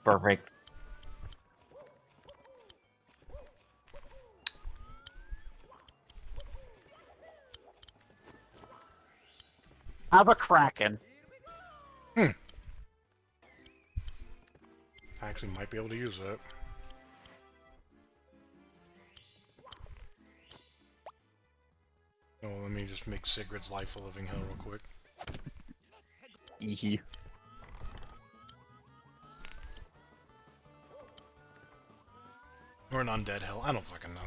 Perfect. Have a Kraken. I actually might be able to use that. Oh, let me just make Sigrid's life a living hell real quick. Eehee. Or an undead hell. I don't fucking know.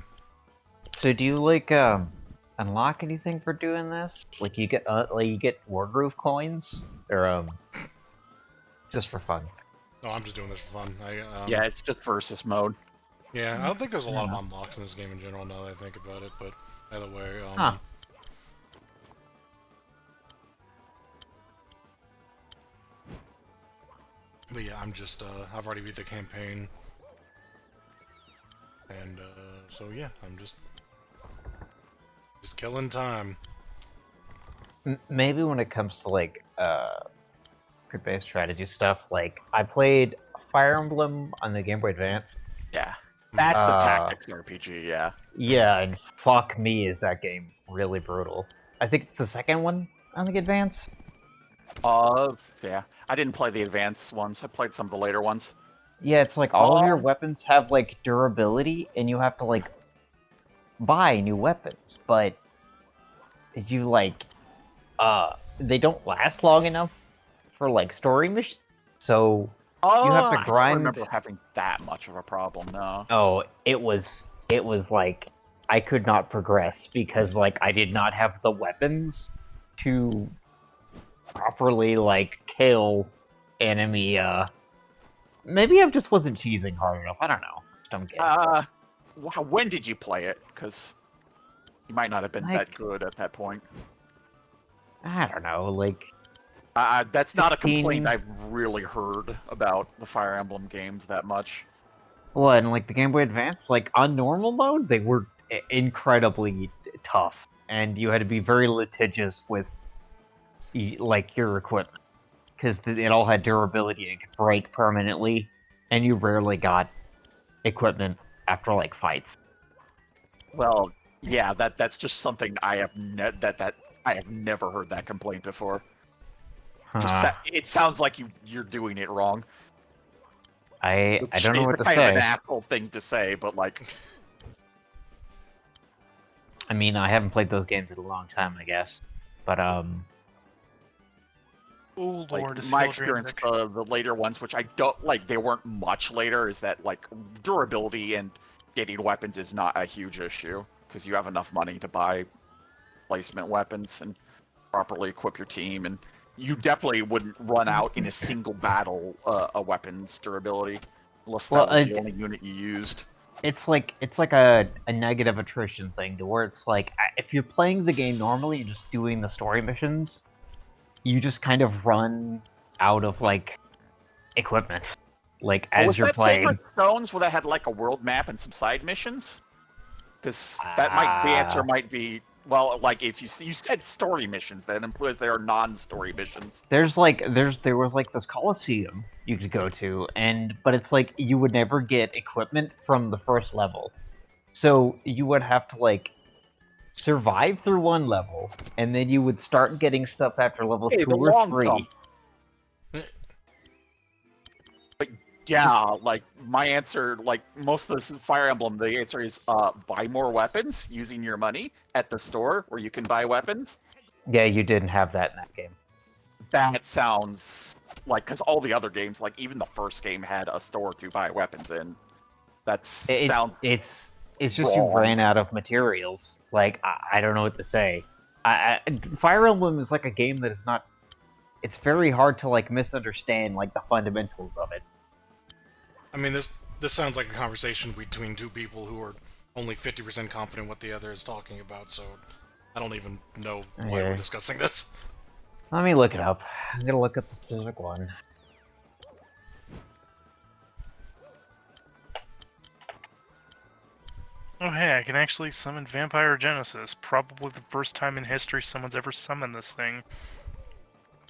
So do you like unlock anything for doing this? Like you get Wargroove coins or just for fun? No, I'm just doing this for fun. Yeah, it's just versus mode. Yeah, I don't think there's a lot of unlocks in this game in general now that I think about it, but either way, Huh. But yeah, I'm just, I've already beat the campaign. And, so yeah, I'm just killing time. Maybe when it comes to like grid-based strategy stuff, like I played Fire Emblem on the Game Boy Advance. Yeah. That's a Uh, tactics RPG, yeah. Yeah, and fuck me, is that game really brutal. I think it's the second one on the Advance. Yeah. I didn't play the advanced ones. I played some of the later ones. Yeah, it's like all of your Oh. weapons have like durability, and you have to like buy new weapons, but you like they don't last long enough for like story missions. So you have to I grind. don't remember having that much of a problem, no. Oh, it was like I could not progress because like I did not have the weapons to properly like kill enemy. Maybe I just wasn't cheesing hard enough. I don't know. Just don't get it. When did you play it? Because you might not have been that Like- good at that point. I don't know. Like That's not a 16. complaint I've really heard about the Fire Emblem games that much. what and like the Game Boy Advance, like on normal mode, they were incredibly tough, and you had to be very litigious with like your equipment because it all had durability and it could break permanently, and you rarely got equipment after like fights. Well, yeah, that's just something I have I have never heard that complaint before. It sounds like you're doing it wrong. I don't know what to kind of an say. asshole thing to say, but like, I mean, I haven't played those games in a long time, I guess, but Oh like lord, my experience of the later ones, which I don't like, they weren't much later, is that like durability and getting weapons is not a huge issue because you have enough money to buy placement weapons and properly equip your team, and you definitely wouldn't run out in a single battle a weapons durability unless that was the only unit you used. it's like a negative attrition thing to where it's like if you're playing the game normally and just doing the story missions, you just kind of run out of like equipment, like as was you're that playing. Sacred Stones where they had like a world map and some side missions? Because that might the answer might be, well, like if you said story missions, that implies they are non-story missions. There was like this Coliseum you could go to, but it's like you would never get equipment from the first level, so you would have to like survive through one level, and then you would start getting stuff after level Hey, 2 the or long 3. jump. Yeah, like my answer, like most of this Fire Emblem, the answer is buy more weapons using your money at the store where you can buy weapons. Yeah, you didn't have that in that game. That sounds like, because all the other games, like even the first game had a store to buy weapons in. Sounds It's just you wrong. ran out of materials. Like I don't know what to say. Fire Emblem is like a game that is not. It's very hard to like misunderstand like the fundamentals of it. I mean, this sounds like a conversation between two people who are only 50% confident what the other is talking about, so I don't even know why we're discussing this. Let me look it up. I'm gonna look up the specific one. Oh hey, I can actually summon Vampire Genesis. Probably the first time in history someone's ever summoned this thing.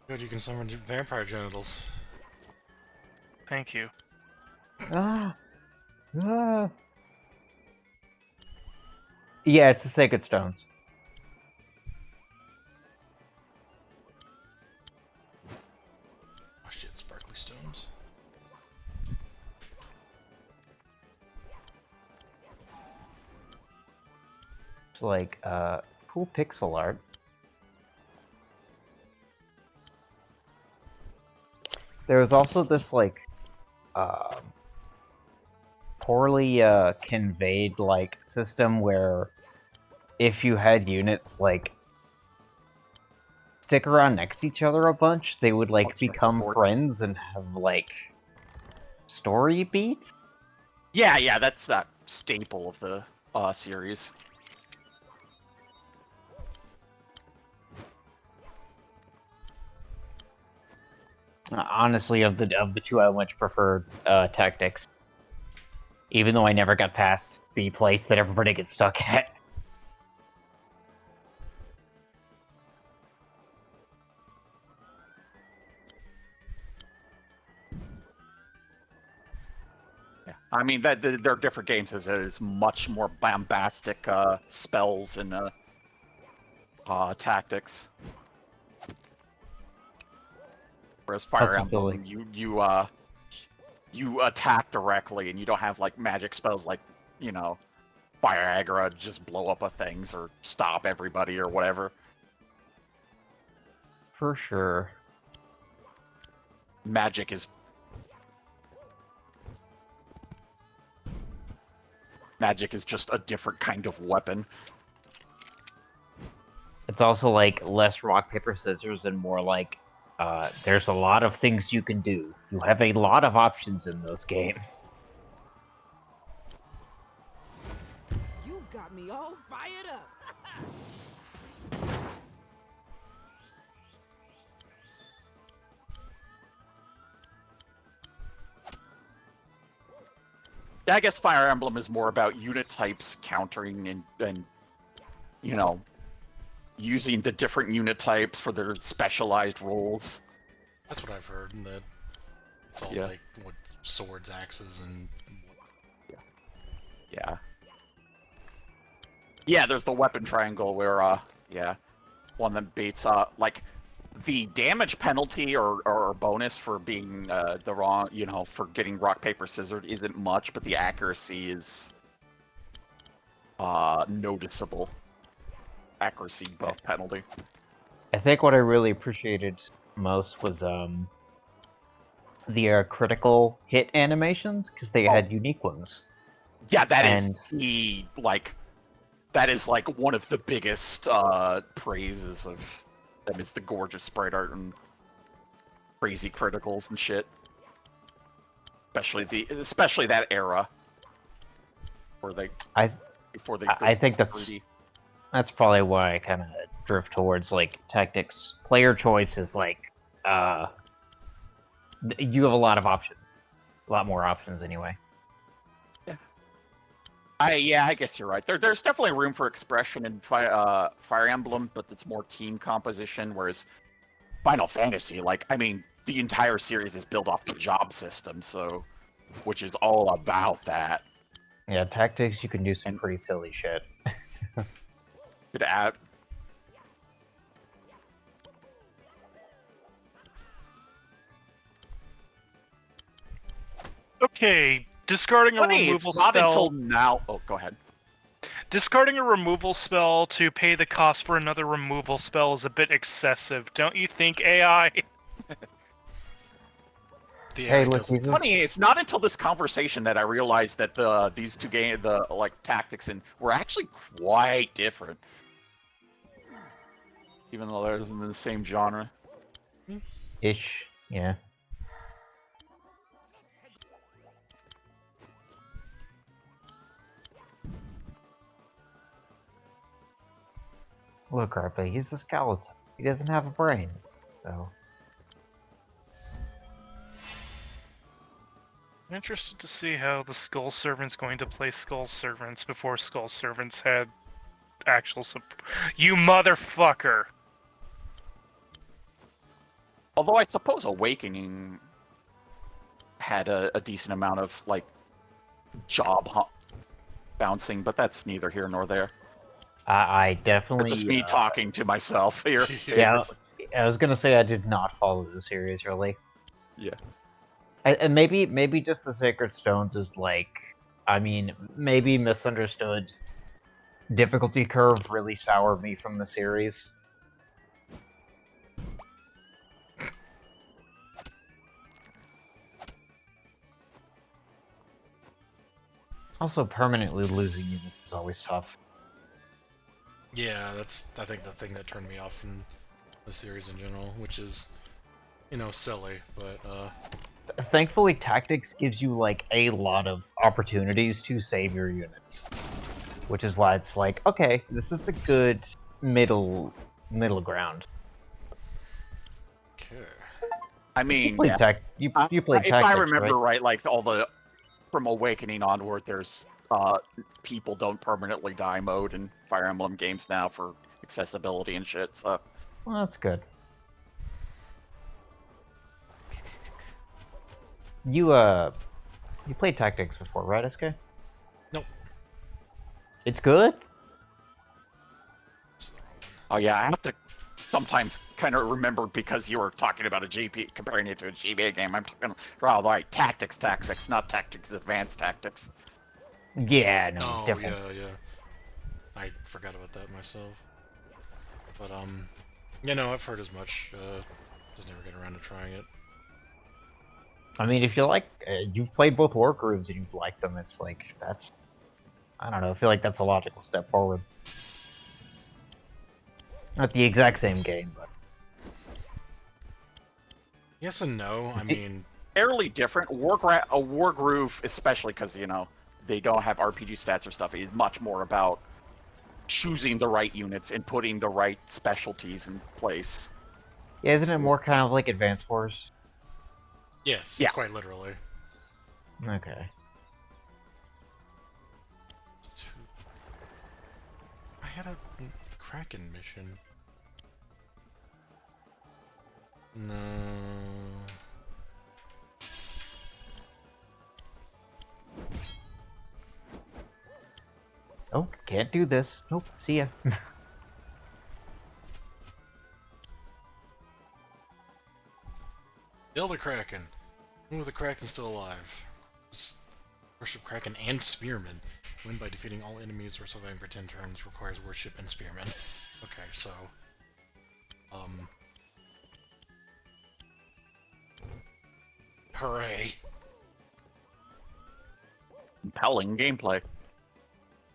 Good, you can summon vampire genitals. Thank you. Ah. Yeah, it's the Sacred Stones. Oh shit, sparkly stones. It's like cool pixel art. There was also this like poorly conveyed like system where if you had units like stick around next to each other a bunch, they would like Constant become supports. friends and have like story beats. Yeah, that's that staple of the series. Honestly, of the two, I much prefer tactics. Even though I never got past the place that everybody gets stuck at. Yeah, I mean that they're different games. There's much more bombastic spells and tactics. Whereas Fire Emblem, you attack directly, and you don't have like magic spells like, you know, Fire Agra, just blow up things or stop everybody or whatever. For sure. Magic is just a different kind of weapon. It's also like less rock paper scissors and more like there's a lot of things you can do. You have a lot of options in those games. You've got me all fired up. Yeah, I guess Fire Emblem is more about unit types countering and you know, using the different unit types for their specialized roles. That's what I've heard, and that it's all Yeah. like what swords, axes, and Yeah. Yeah, there's the weapon triangle where, yeah, one that beats, like, the damage penalty or bonus for being, the wrong, for getting rock, paper, scissors isn't much, but the accuracy is, noticeable. Accuracy buff penalty. I think what I really appreciated most was the critical hit animations, because they had unique ones. Yeah, that is And- that is like one of the biggest praises of them is the gorgeous sprite art and crazy criticals and shit. Especially that era where before they I think that's 3D. that's probably why I kind of drift towards like tactics. Player choice is like you have a lot of options, a lot more options anyway. I guess you're right. There's definitely room for expression in Fire Emblem, but it's more team composition. Whereas Final Fantasy, the entire series is built off the job system, which is all about that. Yeah, tactics you can do some pretty silly shit. Could add. Okay, discarding a Funny, removal it's not spell. until now. Oh, go ahead. Discarding a removal spell to pay the cost for another removal spell is a bit excessive, don't you think, AI? the Hey, AI look, doesn't- Jesus. Funny, it's not until this conversation that I realized that these two games, tactics, were actually quite different, even though they're in the same genre. Ish, yeah. Look, Arpa, he's a skeleton. He doesn't have a brain, so. I'm interested to see how the Skull Servant's going to play Skull Servants before Skull Servants had actual You motherfucker! Although I suppose Awakening had a decent amount of bouncing, but that's neither here nor there. I It's definitely. just me talking to myself here. Yeah, I was gonna say I did not follow the series really. Yeah. And maybe just the Sacred Stones is maybe misunderstood. Difficulty curve really soured me from the series. Also, permanently losing units is always tough. Yeah, that's I think the thing that turned me off from the series in general, which is, silly, but Thankfully, Tactics gives you a lot of opportunities to save your units, which is why it's okay, this is a good middle ground. okay. I mean, You played you played if Tactics, I remember right? right, from Awakening onward, there's people don't permanently die mode in Fire Emblem games now for accessibility and shit. So Well, that's good. You played Tactics before, right, SK? Nope. It's good? So, oh yeah, I have to sometimes kind of remember because you were talking about a GP, comparing it to a GBA game. I'm talking tactics, not tactics, advanced tactics. Yeah, no, oh different. yeah. I forgot about that myself. But I've heard as much. Just never get around to trying it. I mean, if you you've played both war grooves and you've liked them, it's that's, I don't know, I feel like that's a logical step forward. Not the exact same game, but Yes and no. I mean, Fairly different. A War Groove, especially because, you know, they don't have RPG stats or stuff, is much more about choosing the right units and putting the right specialties in place. Yeah, isn't it more kind of like Advance Wars? yes, Yeah. it's quite literally. Okay. I had a Kraken mission. No. Oh, can't do this. Nope, see ya. Kill the Kraken. Who the Kraken's still alive? Worship Kraken and Spearman. Win by defeating all enemies or surviving for 10 turns. Requires Worship and Spearman. Okay, so... Hooray. Compelling gameplay.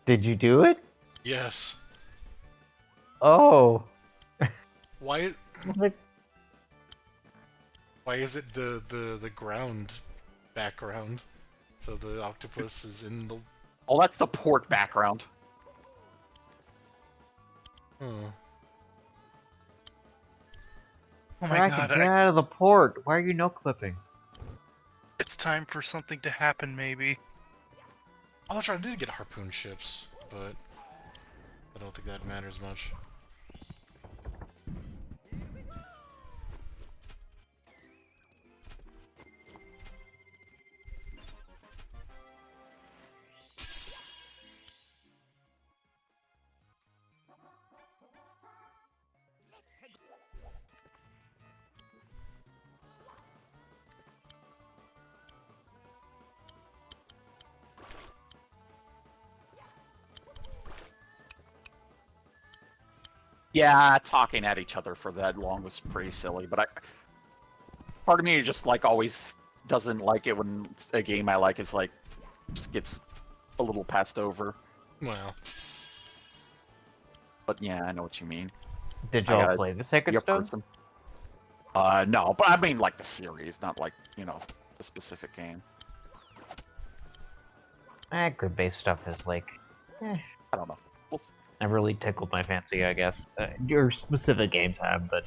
Did you do it? Yes. Oh. Why... Like, Why is it the ground background? So the octopus is in the... Oh, that's the port background. Huh. Oh my Kraken, god, get out of the port. Why are you no clipping? it's time for something to happen, maybe. Oh, that's right, I did get harpoon ships, but I don't think that matters much. Yeah, talking at each other for that long was pretty silly, but part of me just like always doesn't like it when a game I like is like just gets a little passed over. Well, But yeah, I know what you mean. Did I y'all gotta play the Sacred Be a Stone? person. No, but I mean like the series, not like, you know, the specific game. Grid-based stuff is like... I don't know. We'll see. never really tickled my fancy, I guess. Your specific games have, but...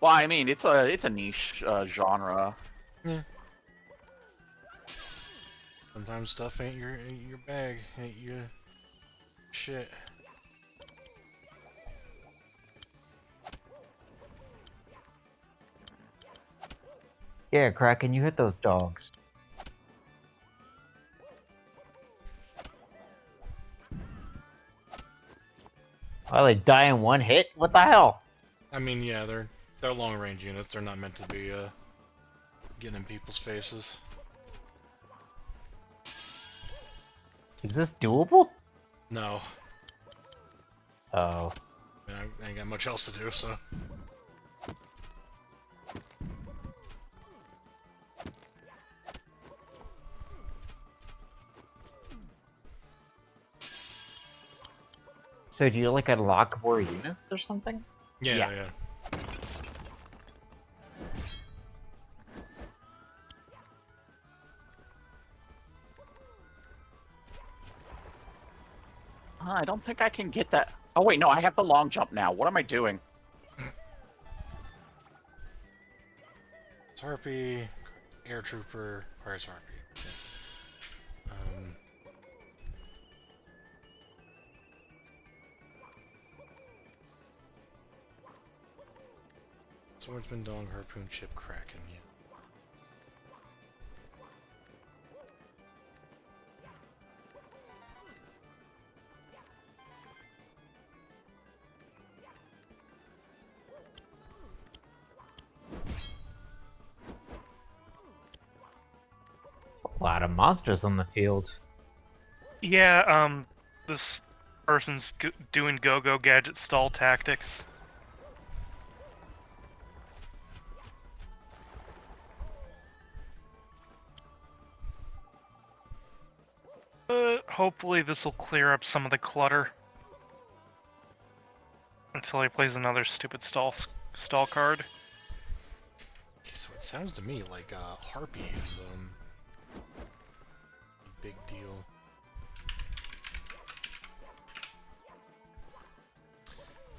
Well, I mean, it's a niche genre. yeah. Sometimes stuff ain't your bag, ain't your shit. Yeah, Kraken, you hit those dogs. Oh, they die in one hit? What the hell? I mean, yeah, they're long range units. They're not meant to be getting in people's faces. Is this doable? No, Oh. I ain't got much else to do, so. So do you like unlock more units or something? Yeah, Yeah. yeah. I don't think I can get that. Oh wait, no, I have the long jump now. What am I doing? It's Harpy, Air Trooper, or it's Harpy. Yeah. Swordsman, Dong, Harpoon, Chip, Kraken, yeah. A lot of monsters on the field. Yeah, this person's doing go-go gadget stall tactics. But hopefully this will clear up some of the clutter. Until he plays another stupid stall card. Sounds to me like Harpy is a big deal.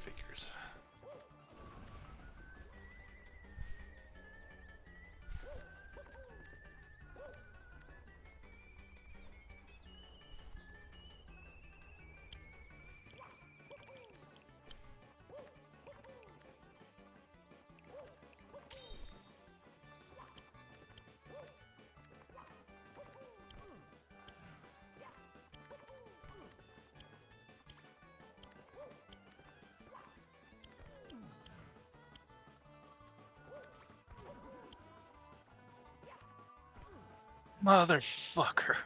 Figures. Motherfucker.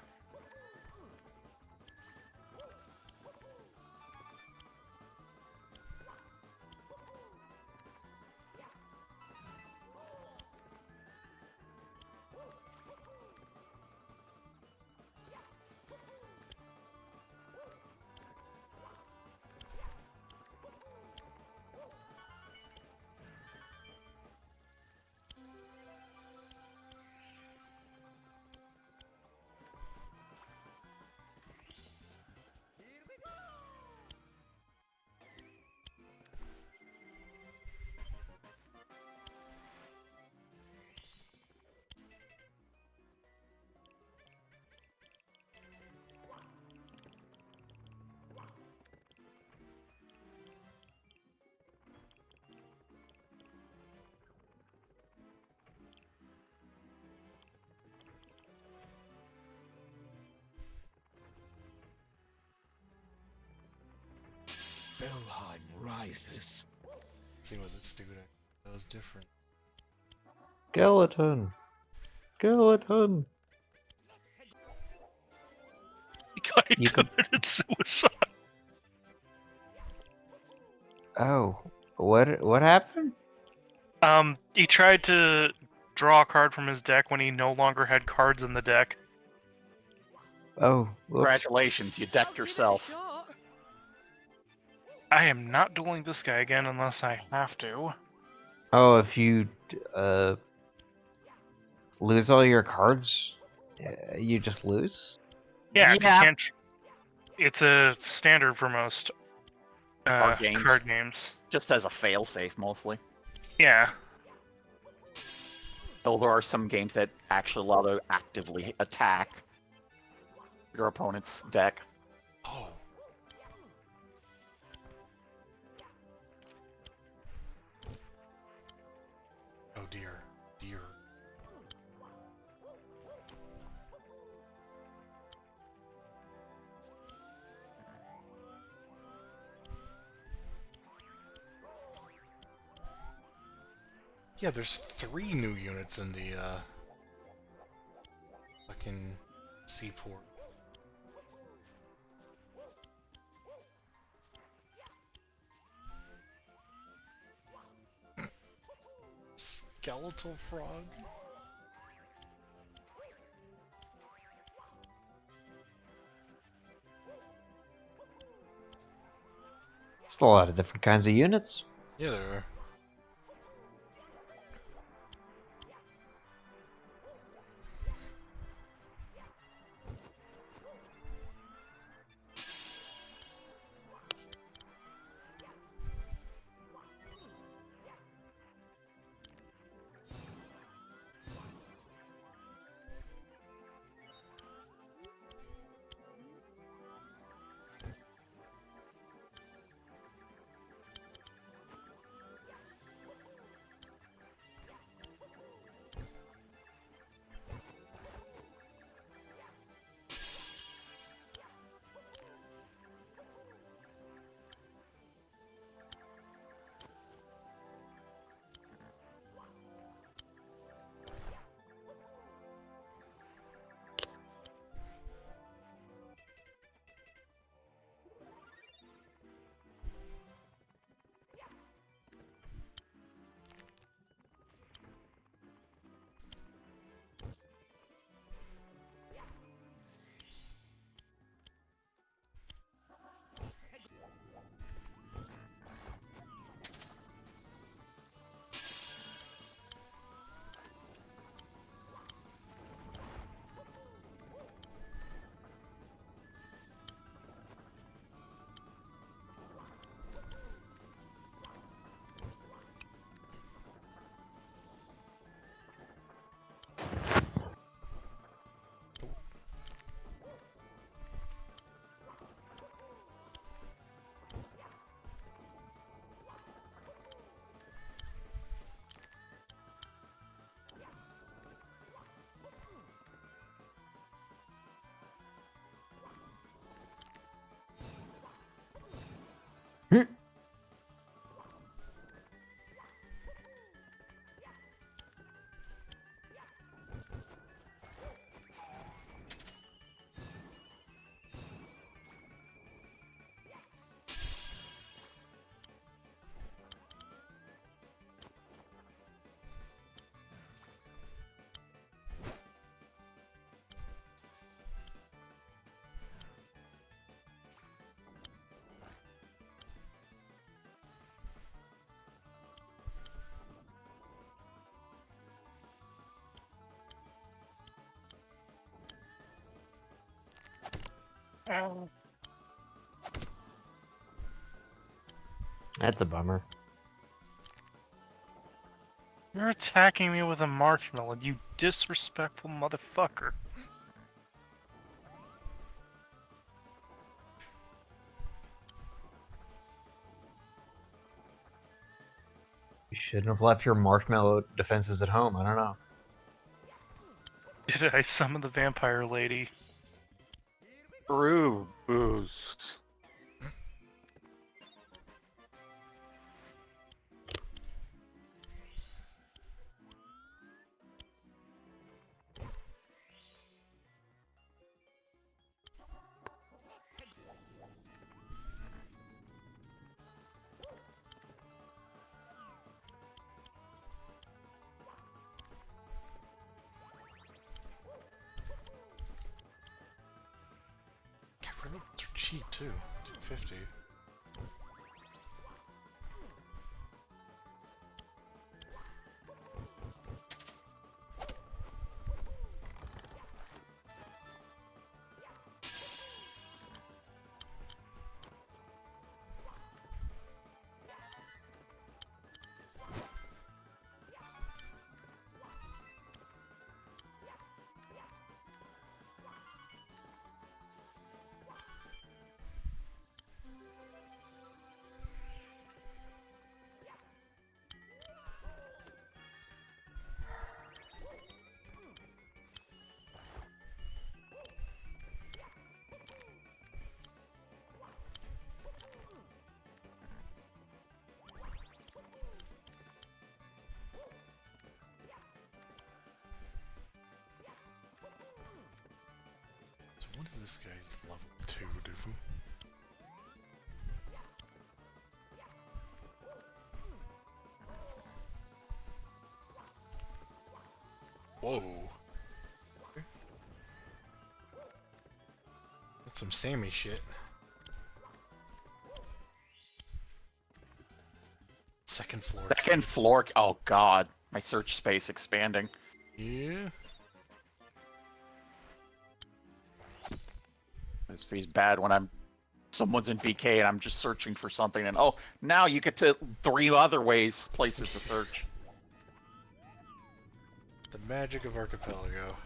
Felheim rises. Let's see what this dude does different. Skeleton. Skeleton. Guy You could- committed suicide. Oh, what happened? He tried to draw a card from his deck when he no longer had cards in the deck. Oh, whoops. Congratulations, you decked I'll give it a yourself. shot. I am not dueling this guy again unless I have to. Oh, if you lose all your cards, you just lose. Yeah, if you Yeah. can't. It's a standard for most Card games. card games. Just as a failsafe, mostly. Yeah. Though there are some games that actually allow to actively attack your opponent's deck. Oh. Oh dear. Dear. Yeah, there's 3 new units in the fucking seaport. Skeletal frog? Still a lot of different kinds of units. Yeah, there are. That's a bummer. You're attacking me with a marshmallow, you disrespectful motherfucker. You shouldn't have left your marshmallow defenses at home. I don't know. Did I summon the vampire lady? Brew boost. God, railroads are cheap too. 250. So what is this guy's level 2 do? Whoa. That's some Sammy shit. Second floor. Second floor. Oh god, my search space expanding. Yeah. This feels bad when someone's in BK and I'm just searching for something, and oh, now you get to 3 other places to search. The magic of Archipelago.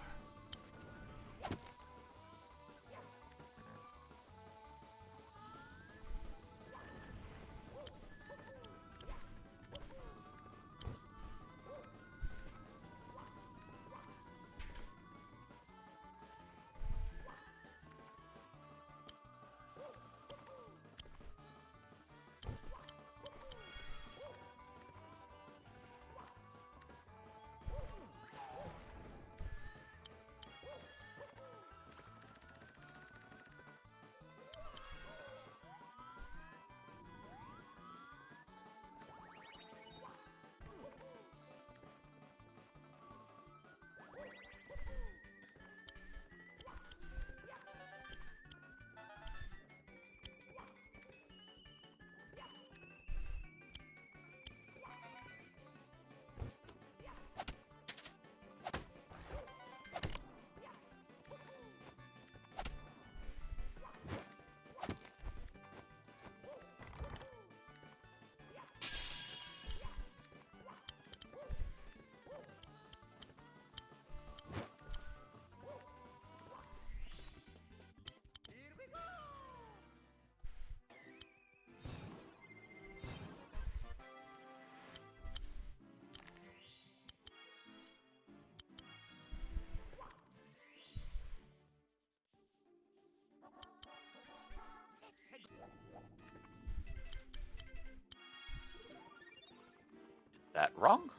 That wrong?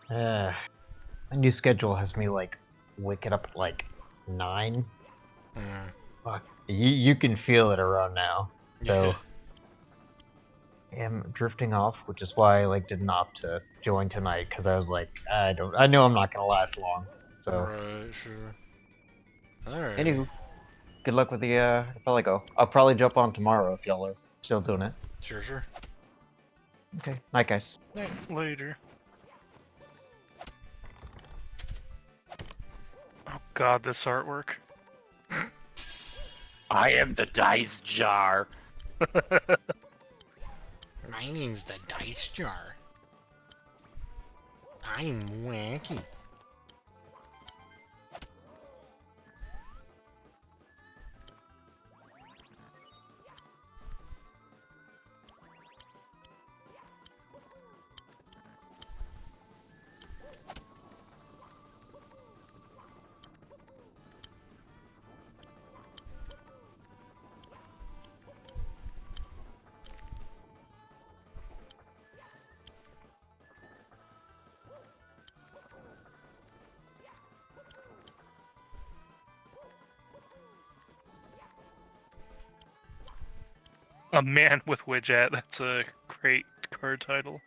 My new schedule has me like waking up at like 9. Mm. Fuck. You can feel it around now. Yeah. So I'm drifting off, which is why I like didn't opt to join tonight because I was like, I know I'm not gonna last long. So Right, sure. Alright. Anywho, good luck with the archipelago. I'll probably jump on tomorrow if y'all are still doing it. Sure, sure. Okay, night, guys. Later. Oh god, this artwork. I am the dice jar. My name's the Dice Jar. I'm wacky. A Man with Widget. That's a great card title.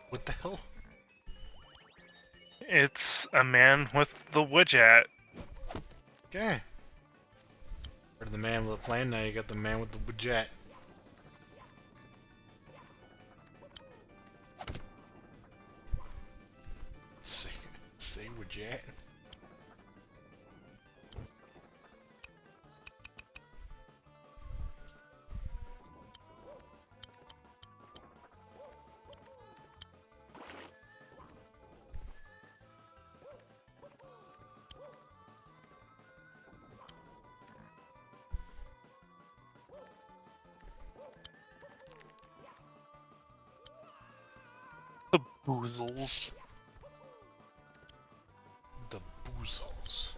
What the hell? It's a man with the Widget. Okay. Rid of the man with a plan, now you got the man with the budget. Say budget. The Boozles. The boozles.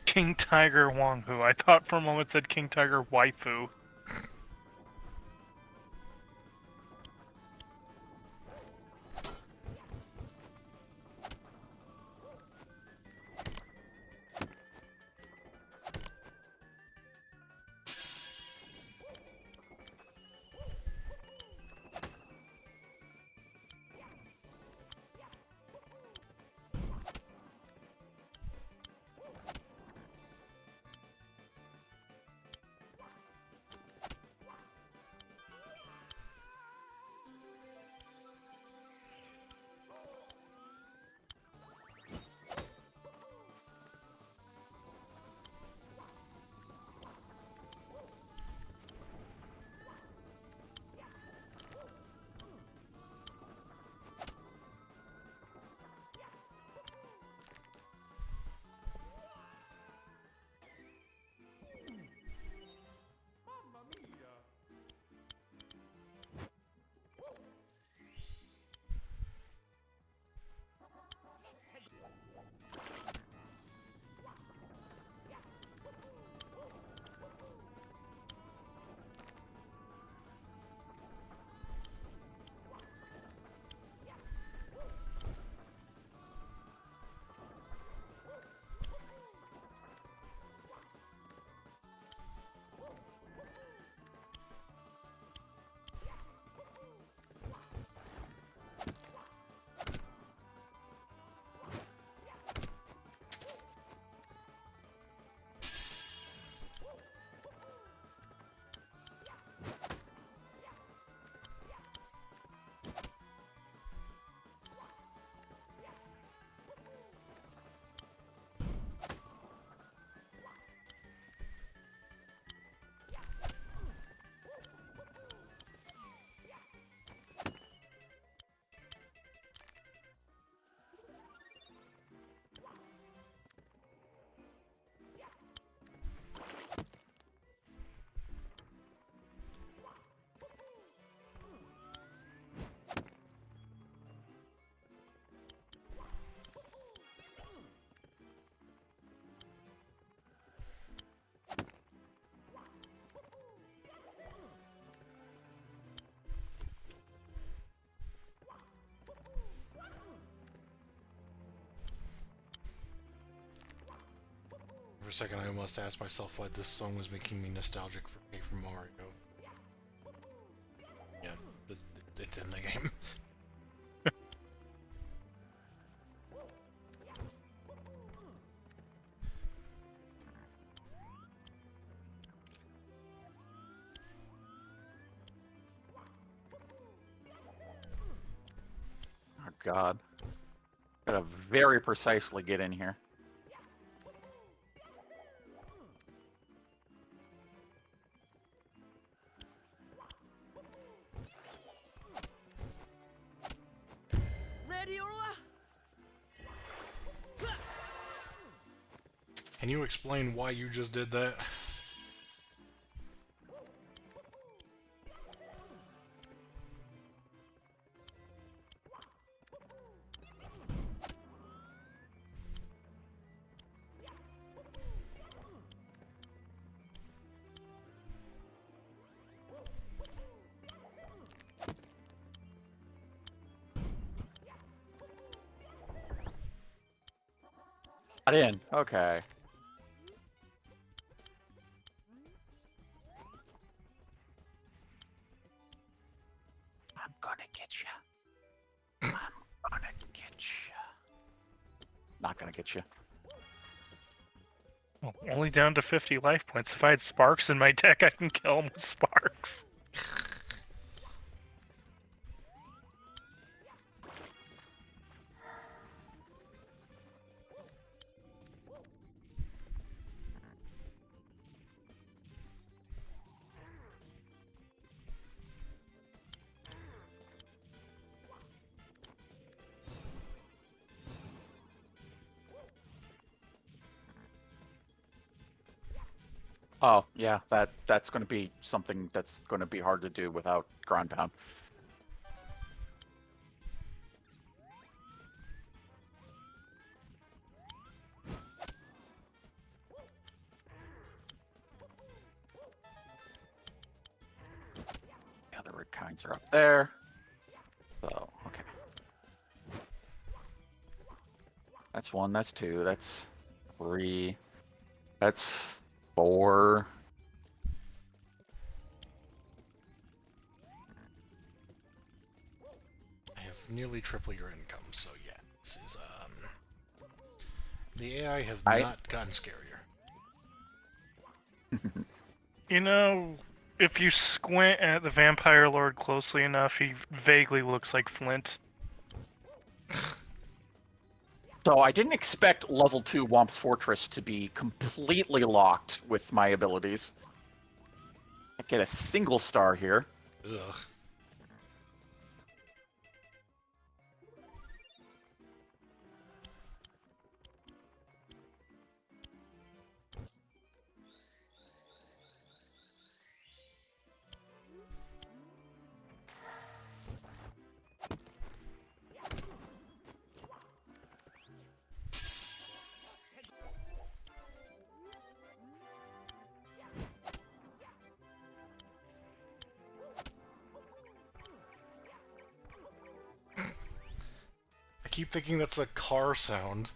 King Tiger Wanghu. I thought for a moment it said King Tiger Waifu. For a second, I almost asked myself why this song was making me nostalgic for Paper Mario. Yeah, it's in the game. Oh God. Gotta very precisely get in here. Ready, Orla? Can you explain why you just did that? Got in. Okay. I'm gonna get you. I'm gonna get you. Not gonna get you. Well, only down to 50 life points. If I had sparks in my deck, I can kill him with sparks. Oh, yeah, that's going to be something that's going to be hard to do without ground pound. The other red kinds are up there. So, okay. That's 1, that's 2, that's 3, that's 4. I have nearly triple your income, so yeah, this is, the AI has not gotten scarier. You know, if you squint at the Vampire Lord closely enough, he vaguely looks like Flint. So I didn't expect level 2 Womp's Fortress to be completely locked with my abilities. I get a single star here. Ugh. I keep thinking that's a car sound.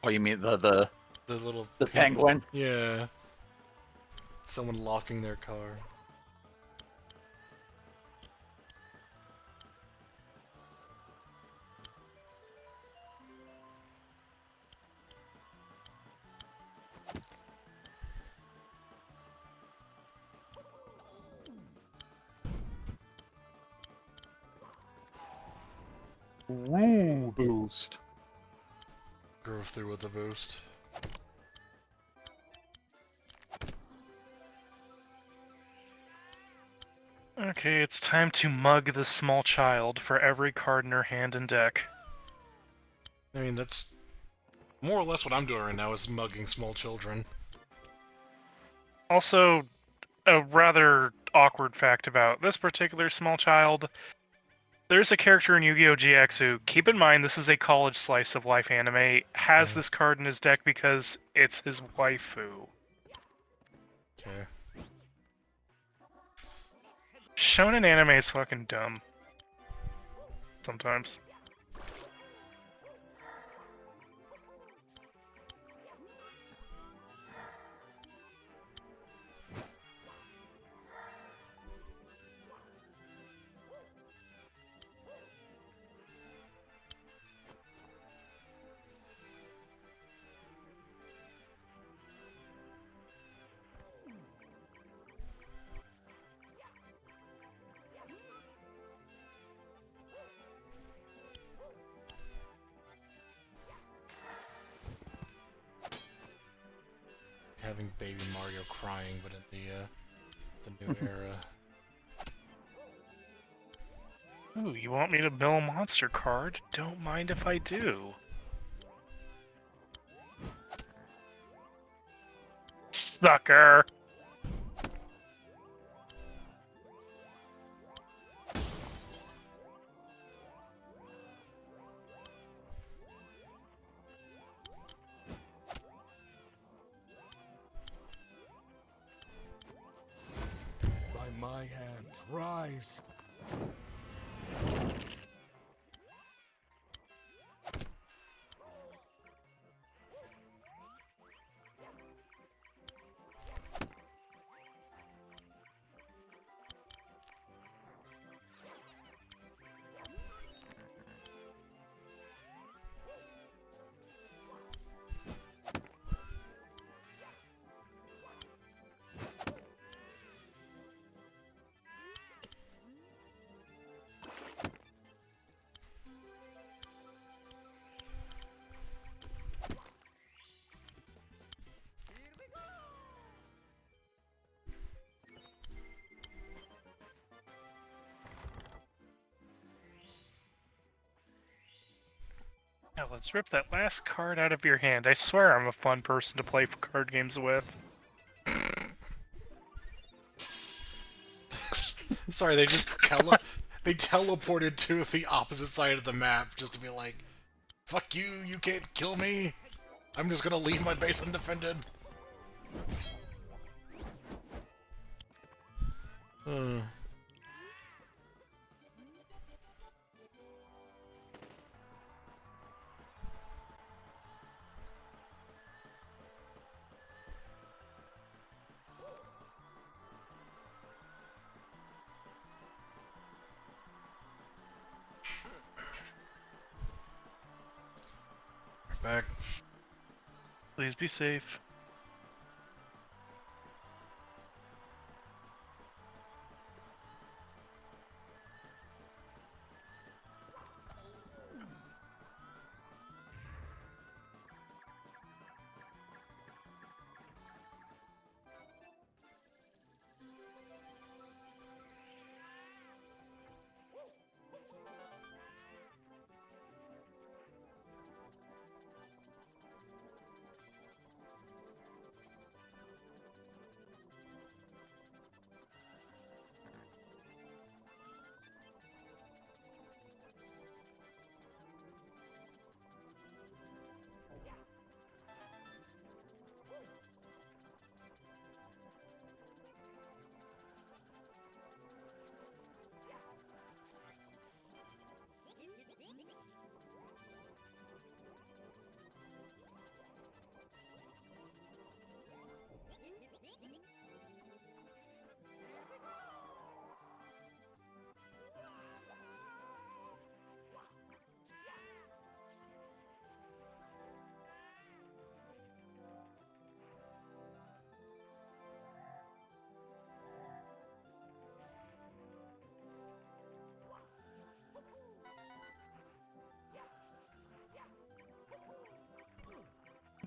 Oh, you mean the The little penguin? Yeah. Someone locking their car. Ooh, boost. Drove through with a boost. Okay, it's time to mug the small child for every card in her hand and deck. I mean, that's more or less what I'm doing right now, is mugging small children. Also, a rather awkward fact about this particular small child. There's a character in Yu-Gi-Oh! GX who, keep in mind this is a college slice of life anime, has this card in his deck because it's his waifu. Okay. Shonen anime is fucking dumb. Sometimes. having Baby Mario crying, but in the new era. Ooh, you want me to mill a monster card? Don't mind if I do. Sucker! By my hand, rise. Now let's rip that last card out of your hand. I swear I'm a fun person to play card games with. Sorry, they just they teleported to the opposite side of the map just to be like, "Fuck you! You can't kill me. I'm just gonna leave my base undefended." Back. Please be safe.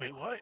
Wait, what?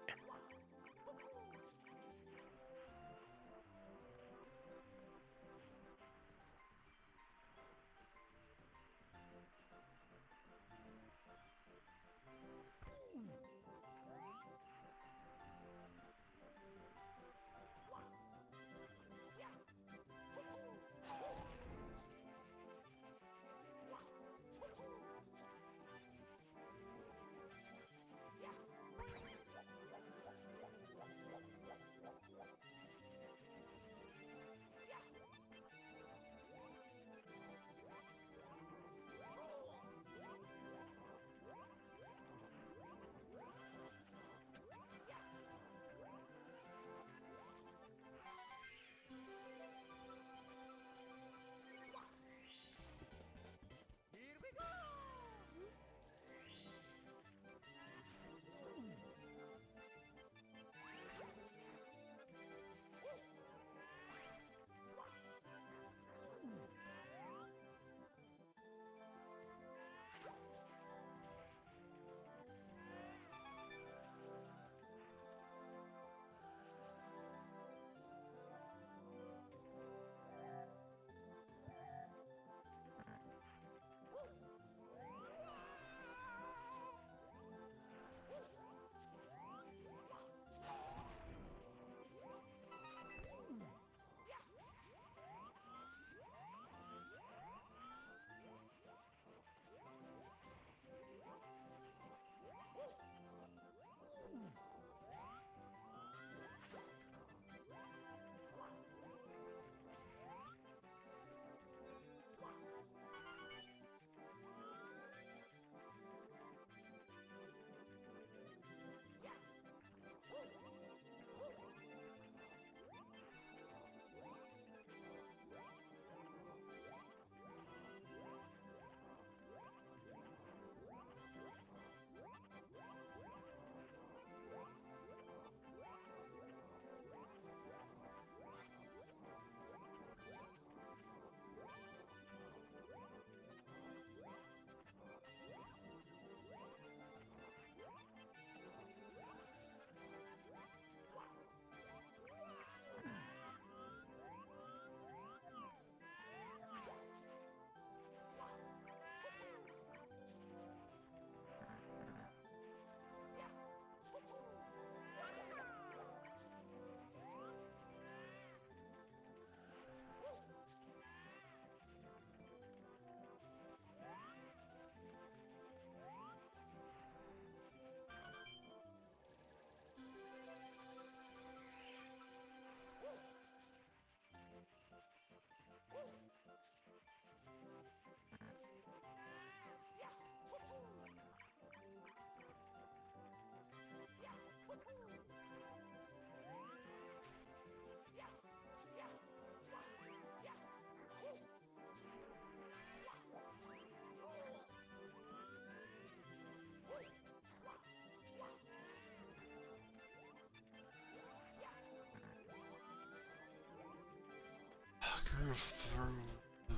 Move through.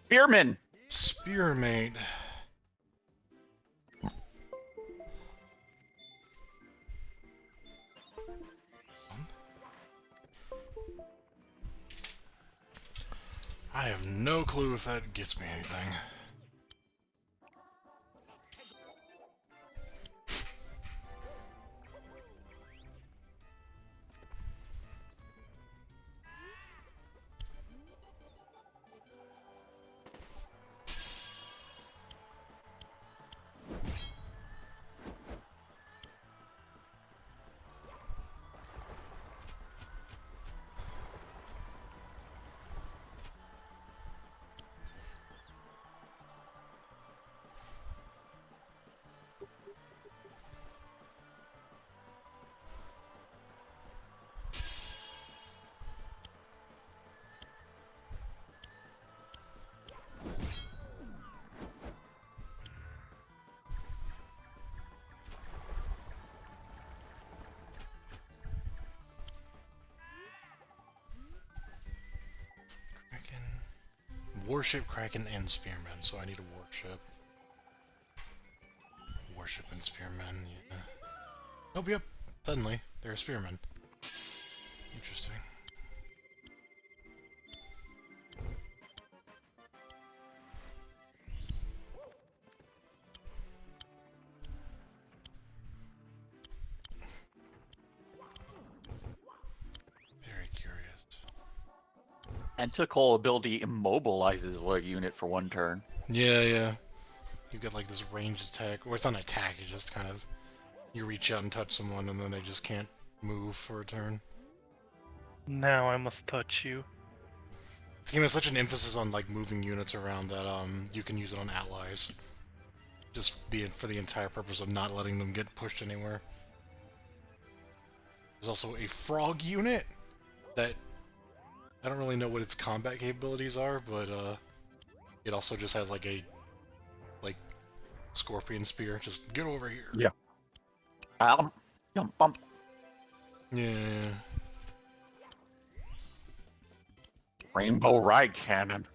Spearman. Spearmate. I have no clue if that gets me anything. Warship, Kraken, and Spearman, so I need a warship. Warship and Spearman, yeah. Nope, yep. Suddenly, they're a Spearman. Interesting. Very curious. Tentacle ability immobilizes a unit for 1 turn. Yeah. You get like this ranged attack, or it's not an attack, it's just kind of you reach out and touch someone and then they just can't move for a turn. Now I must touch you. This game has such an emphasis on like moving units around that you can use it on allies. Just for the entire purpose of not letting them get pushed anywhere. There's also a frog unit that I don't really know what its combat capabilities are, but it also just has like a scorpion spear. Just get over here. Yeah. Bump. Yeah. Rainbow Ride Cannon.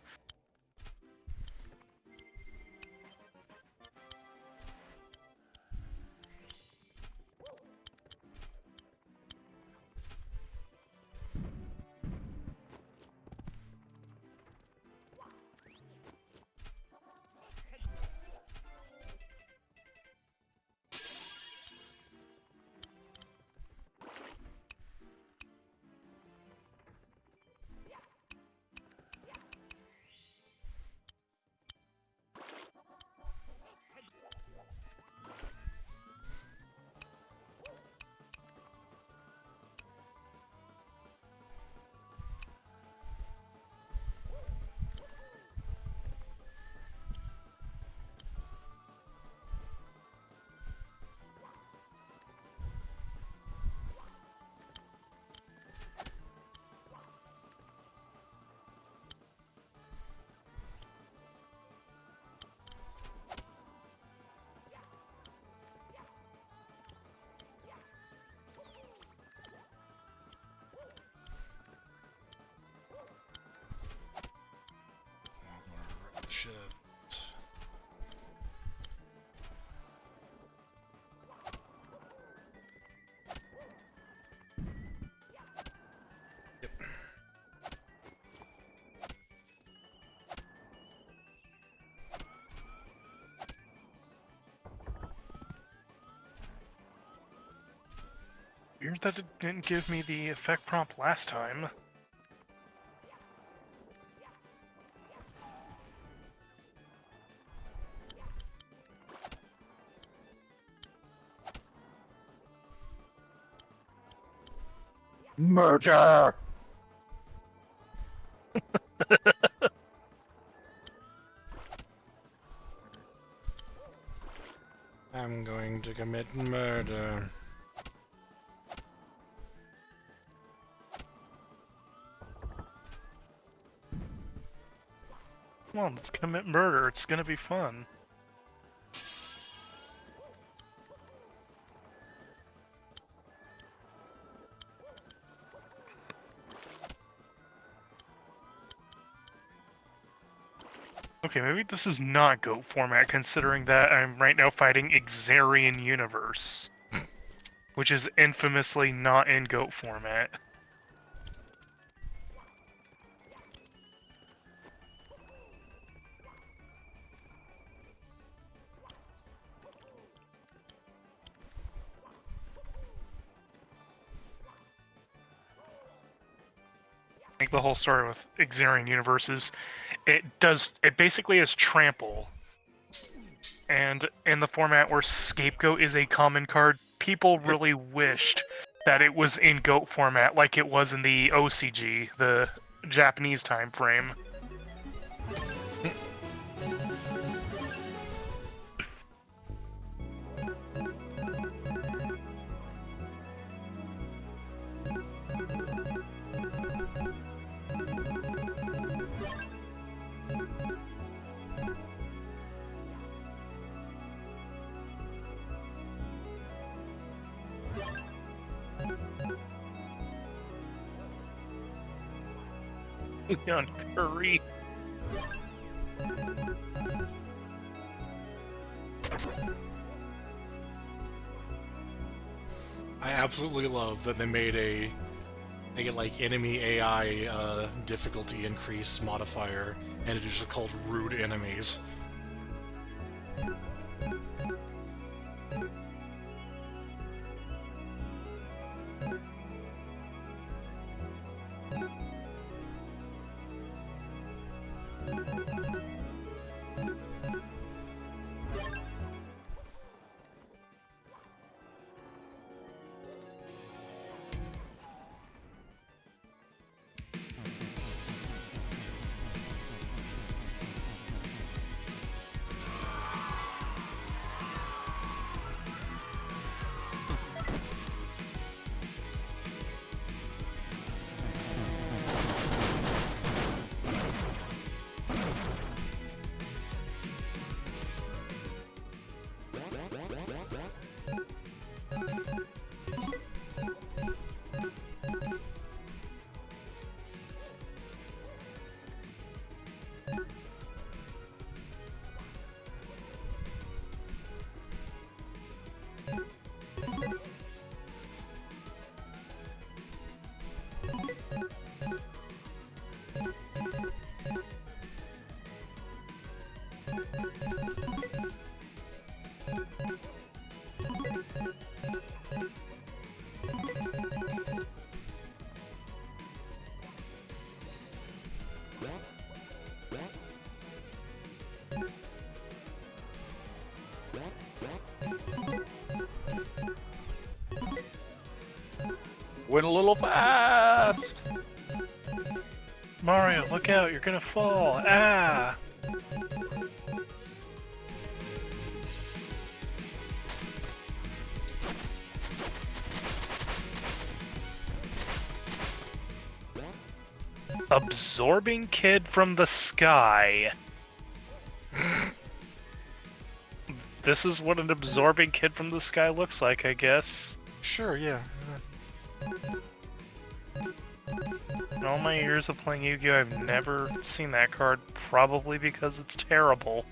Shit. Yep. Weird that it didn't give me the effect prompt last time. Murder! I'm going to commit murder. Come on, let's commit murder. It's gonna be fun. Okay, maybe this is not GOAT format, considering that I'm right now fighting Xarian Universe, which is infamously not in GOAT format. I think the whole story with Xarian Universe is it basically is Trample. And in the format where Scapegoat is a common card, people really wished that it was in GOAT format like it was in the OCG, the Japanese time frame. On Curry. I absolutely love that they made a like enemy AI difficulty increase modifier, and it is just called rude enemies. Went a little fast! Mario, look out, you're gonna fall. Ah! Absorbing Kid from the Sky. This is what an absorbing kid from the sky looks like, I guess. Sure, yeah. In all my years of playing Yu-Gi-Oh! I've never seen that card, probably because it's terrible.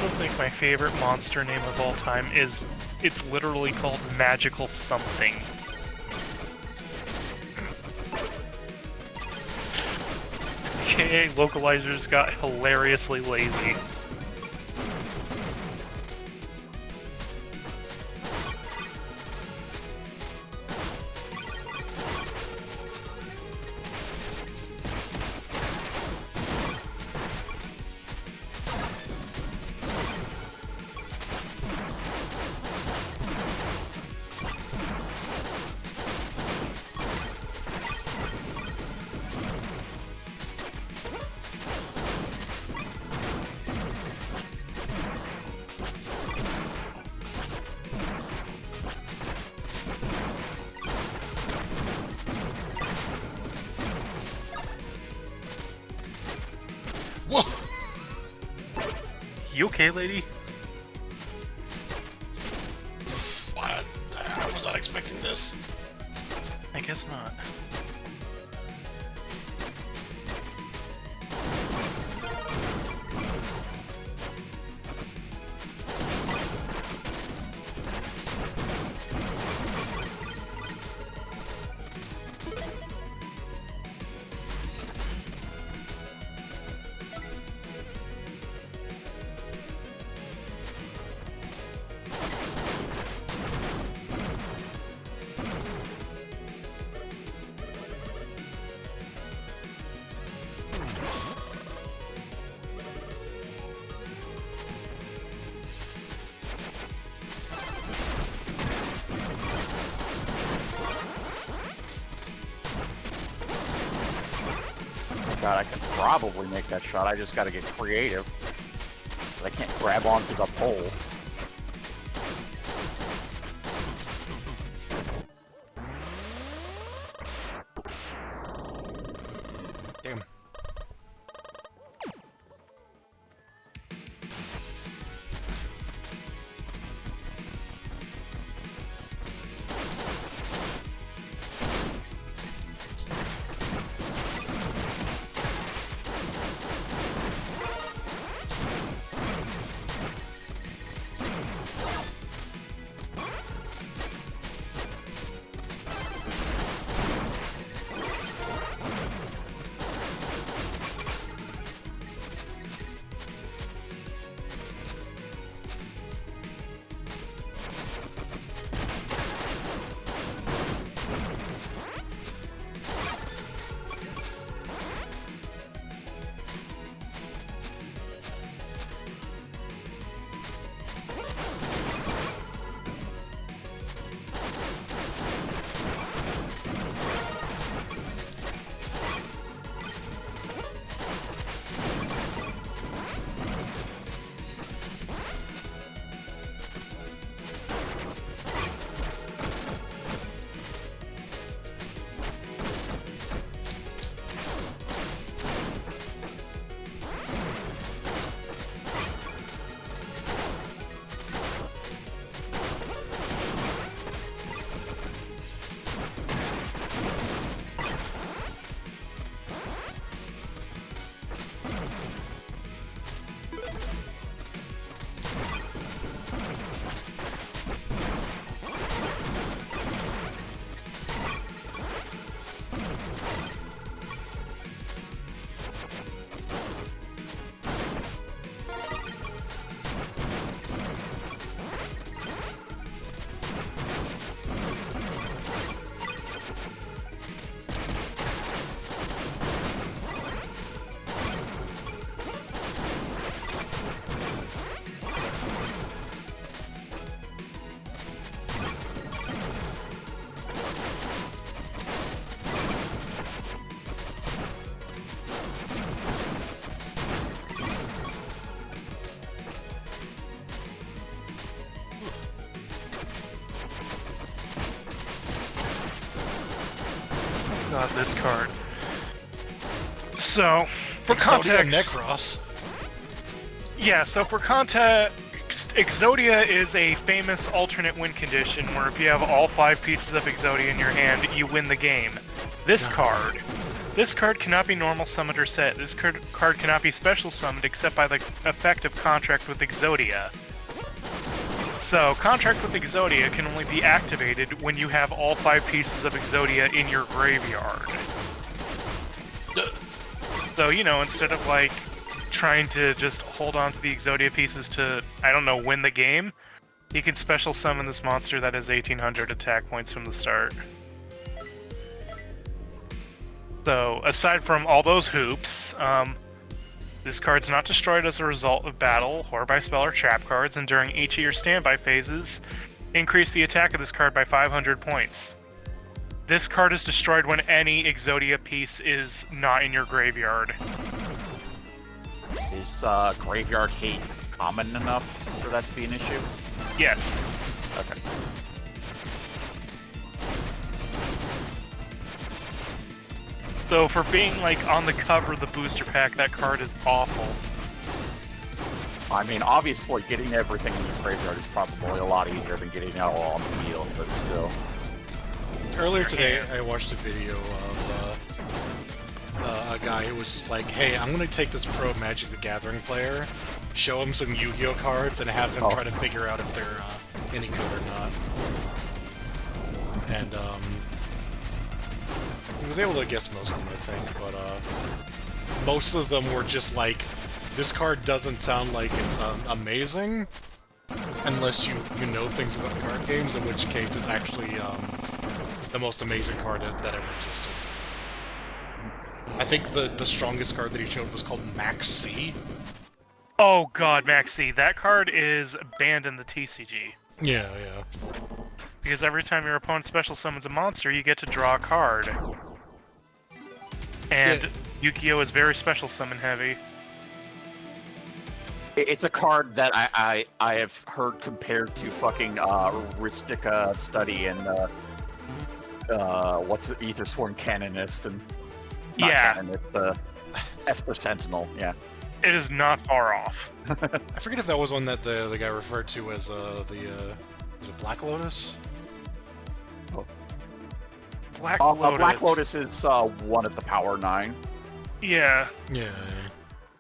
I think my favorite monster name of all time is, it's literally called Magical Something. KA localizers got hilariously lazy. You okay, lady? What? I was not expecting this. I guess not. God, I can probably make that shot. I just gotta get creative. But I can't grab onto the pole. Damn. God, this card. So, for Exodia context, Necros. yeah. So for context, Exodia is a famous alternate win condition where if you have all 5 pieces of Exodia in your hand, you win the game. This card cannot be normal summoned or set. This card cannot be special summoned except by the effect of Contract with Exodia. So, Contract with Exodia can only be activated when you have all 5 pieces of Exodia in your graveyard. So, you know, instead of, like, trying to just hold on to the Exodia pieces to, I don't know, win the game, you can special summon this monster that has 1800 attack points from the start. So, aside from all those hoops, this card's not destroyed as a result of battle, or by spell or trap cards, and during each of your standby phases, increase the attack of this card by 500 points. This card is destroyed when any Exodia piece is not in your graveyard. Is graveyard hate common enough for that to be an issue? Yes. Okay. So for being like on the cover of the booster pack, that card is awful. I mean, obviously, getting everything in your graveyard is probably a lot easier than getting it all on the field, but still. Earlier today, I watched a video of a guy who was just like, hey, I'm going to take this pro Magic the Gathering player, show him some Yu-Gi-Oh cards, and have him try to figure out if they're any good or not. And he was able to guess most of them, I think, but most of them were just like, this card doesn't sound like it's amazing, unless you know things about card games, in which case it's actually the most amazing card that ever existed. I think the strongest card that he showed was called Max C. Oh god, Max C. That card is banned in the TCG. Yeah, yeah. Because every time your opponent special summons a monster, you get to draw a card. And Yeah. Yu-Gi-Oh! Is very special summon heavy. It's a card that I have heard compared to fucking Ristica Study and what's it, Aethersworn Canonist and not Yeah. Canonist, Esper Sentinel. Yeah. It is not far off. I forget if that was one that the guy referred to as was it Black Lotus? Black Lotus. Black Lotus is one of the Power 9. Yeah. Yeah.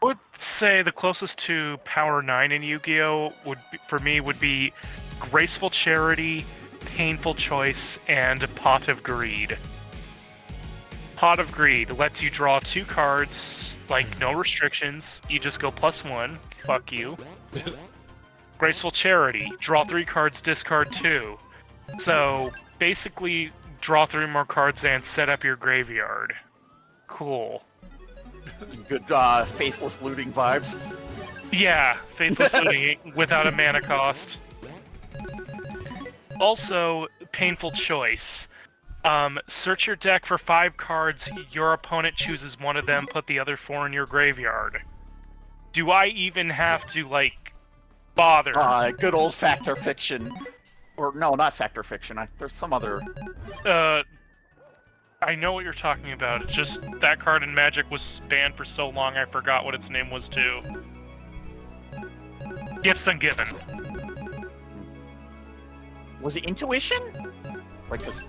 I would say the closest to Power 9 in Yu-Gi-Oh! For me would be Graceful Charity, Painful Choice, and Pot of Greed. Pot of Greed lets you draw 2 cards, like no restrictions, you just go +1, fuck you. Graceful Charity, draw 3 cards, discard 2. So, basically, draw 3 more cards and set up your graveyard. Cool. Good faithless looting vibes. Yeah, Faithless Looting without a mana cost. Also, Painful Choice. Search your deck for 5 cards, your opponent chooses one of them, put the other 4 in your graveyard. Do I even have to, like, bother? Good old Fact or Fiction. Or, no, not Fact or Fiction. There's some other... I know what you're talking about. It's just that card in Magic was banned for so long I forgot what its name was too. Gifts Ungiven. Was it Intuition? Like this...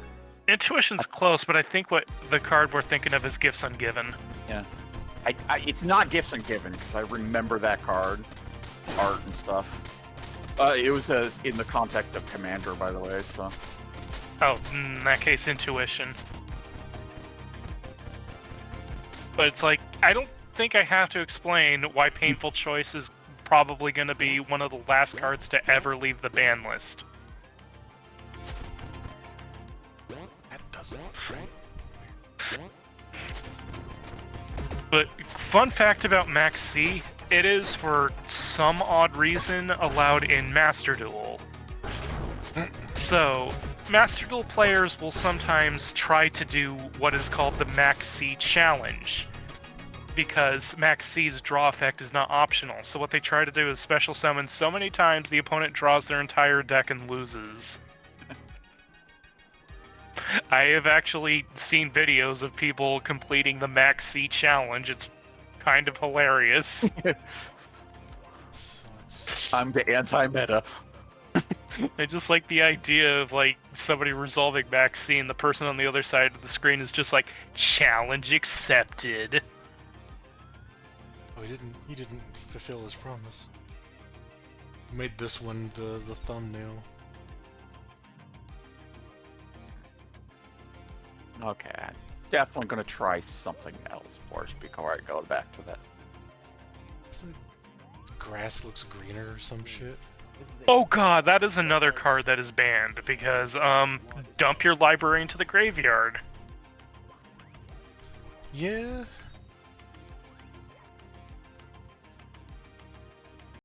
Intuition's close, but I think what the card we're thinking of is Gifts Ungiven. Yeah. It's not Gifts Ungiven, because I remember that card. Art and stuff. It was in the context of Commander, by the way, so... Oh, in that case, Intuition. But it's like, I don't think I have to explain why Painful Choice is probably going to be one of the last cards to ever leave the ban list. That doesn't. But fun fact about Max C, it is for some odd reason allowed in Master Duel. So, Master Duel players will sometimes try to do what is called the Max C challenge, because Max C's draw effect is not optional. So what they try to do is special summon so many times the opponent draws their entire deck and loses. I have actually seen videos of people completing the Max C challenge. It's kind of hilarious. I'm the anti-meta. I just like the idea of, like, somebody resolving Max C and the person on the other side of the screen is just like, challenge accepted. Oh, he didn't fulfill his promise. He made this one the thumbnail. Okay, I'm definitely gonna try something else first before I go back to that. Grass looks greener or some shit. Oh god, that is another card that is banned, because, dump your library into the graveyard. Yeah,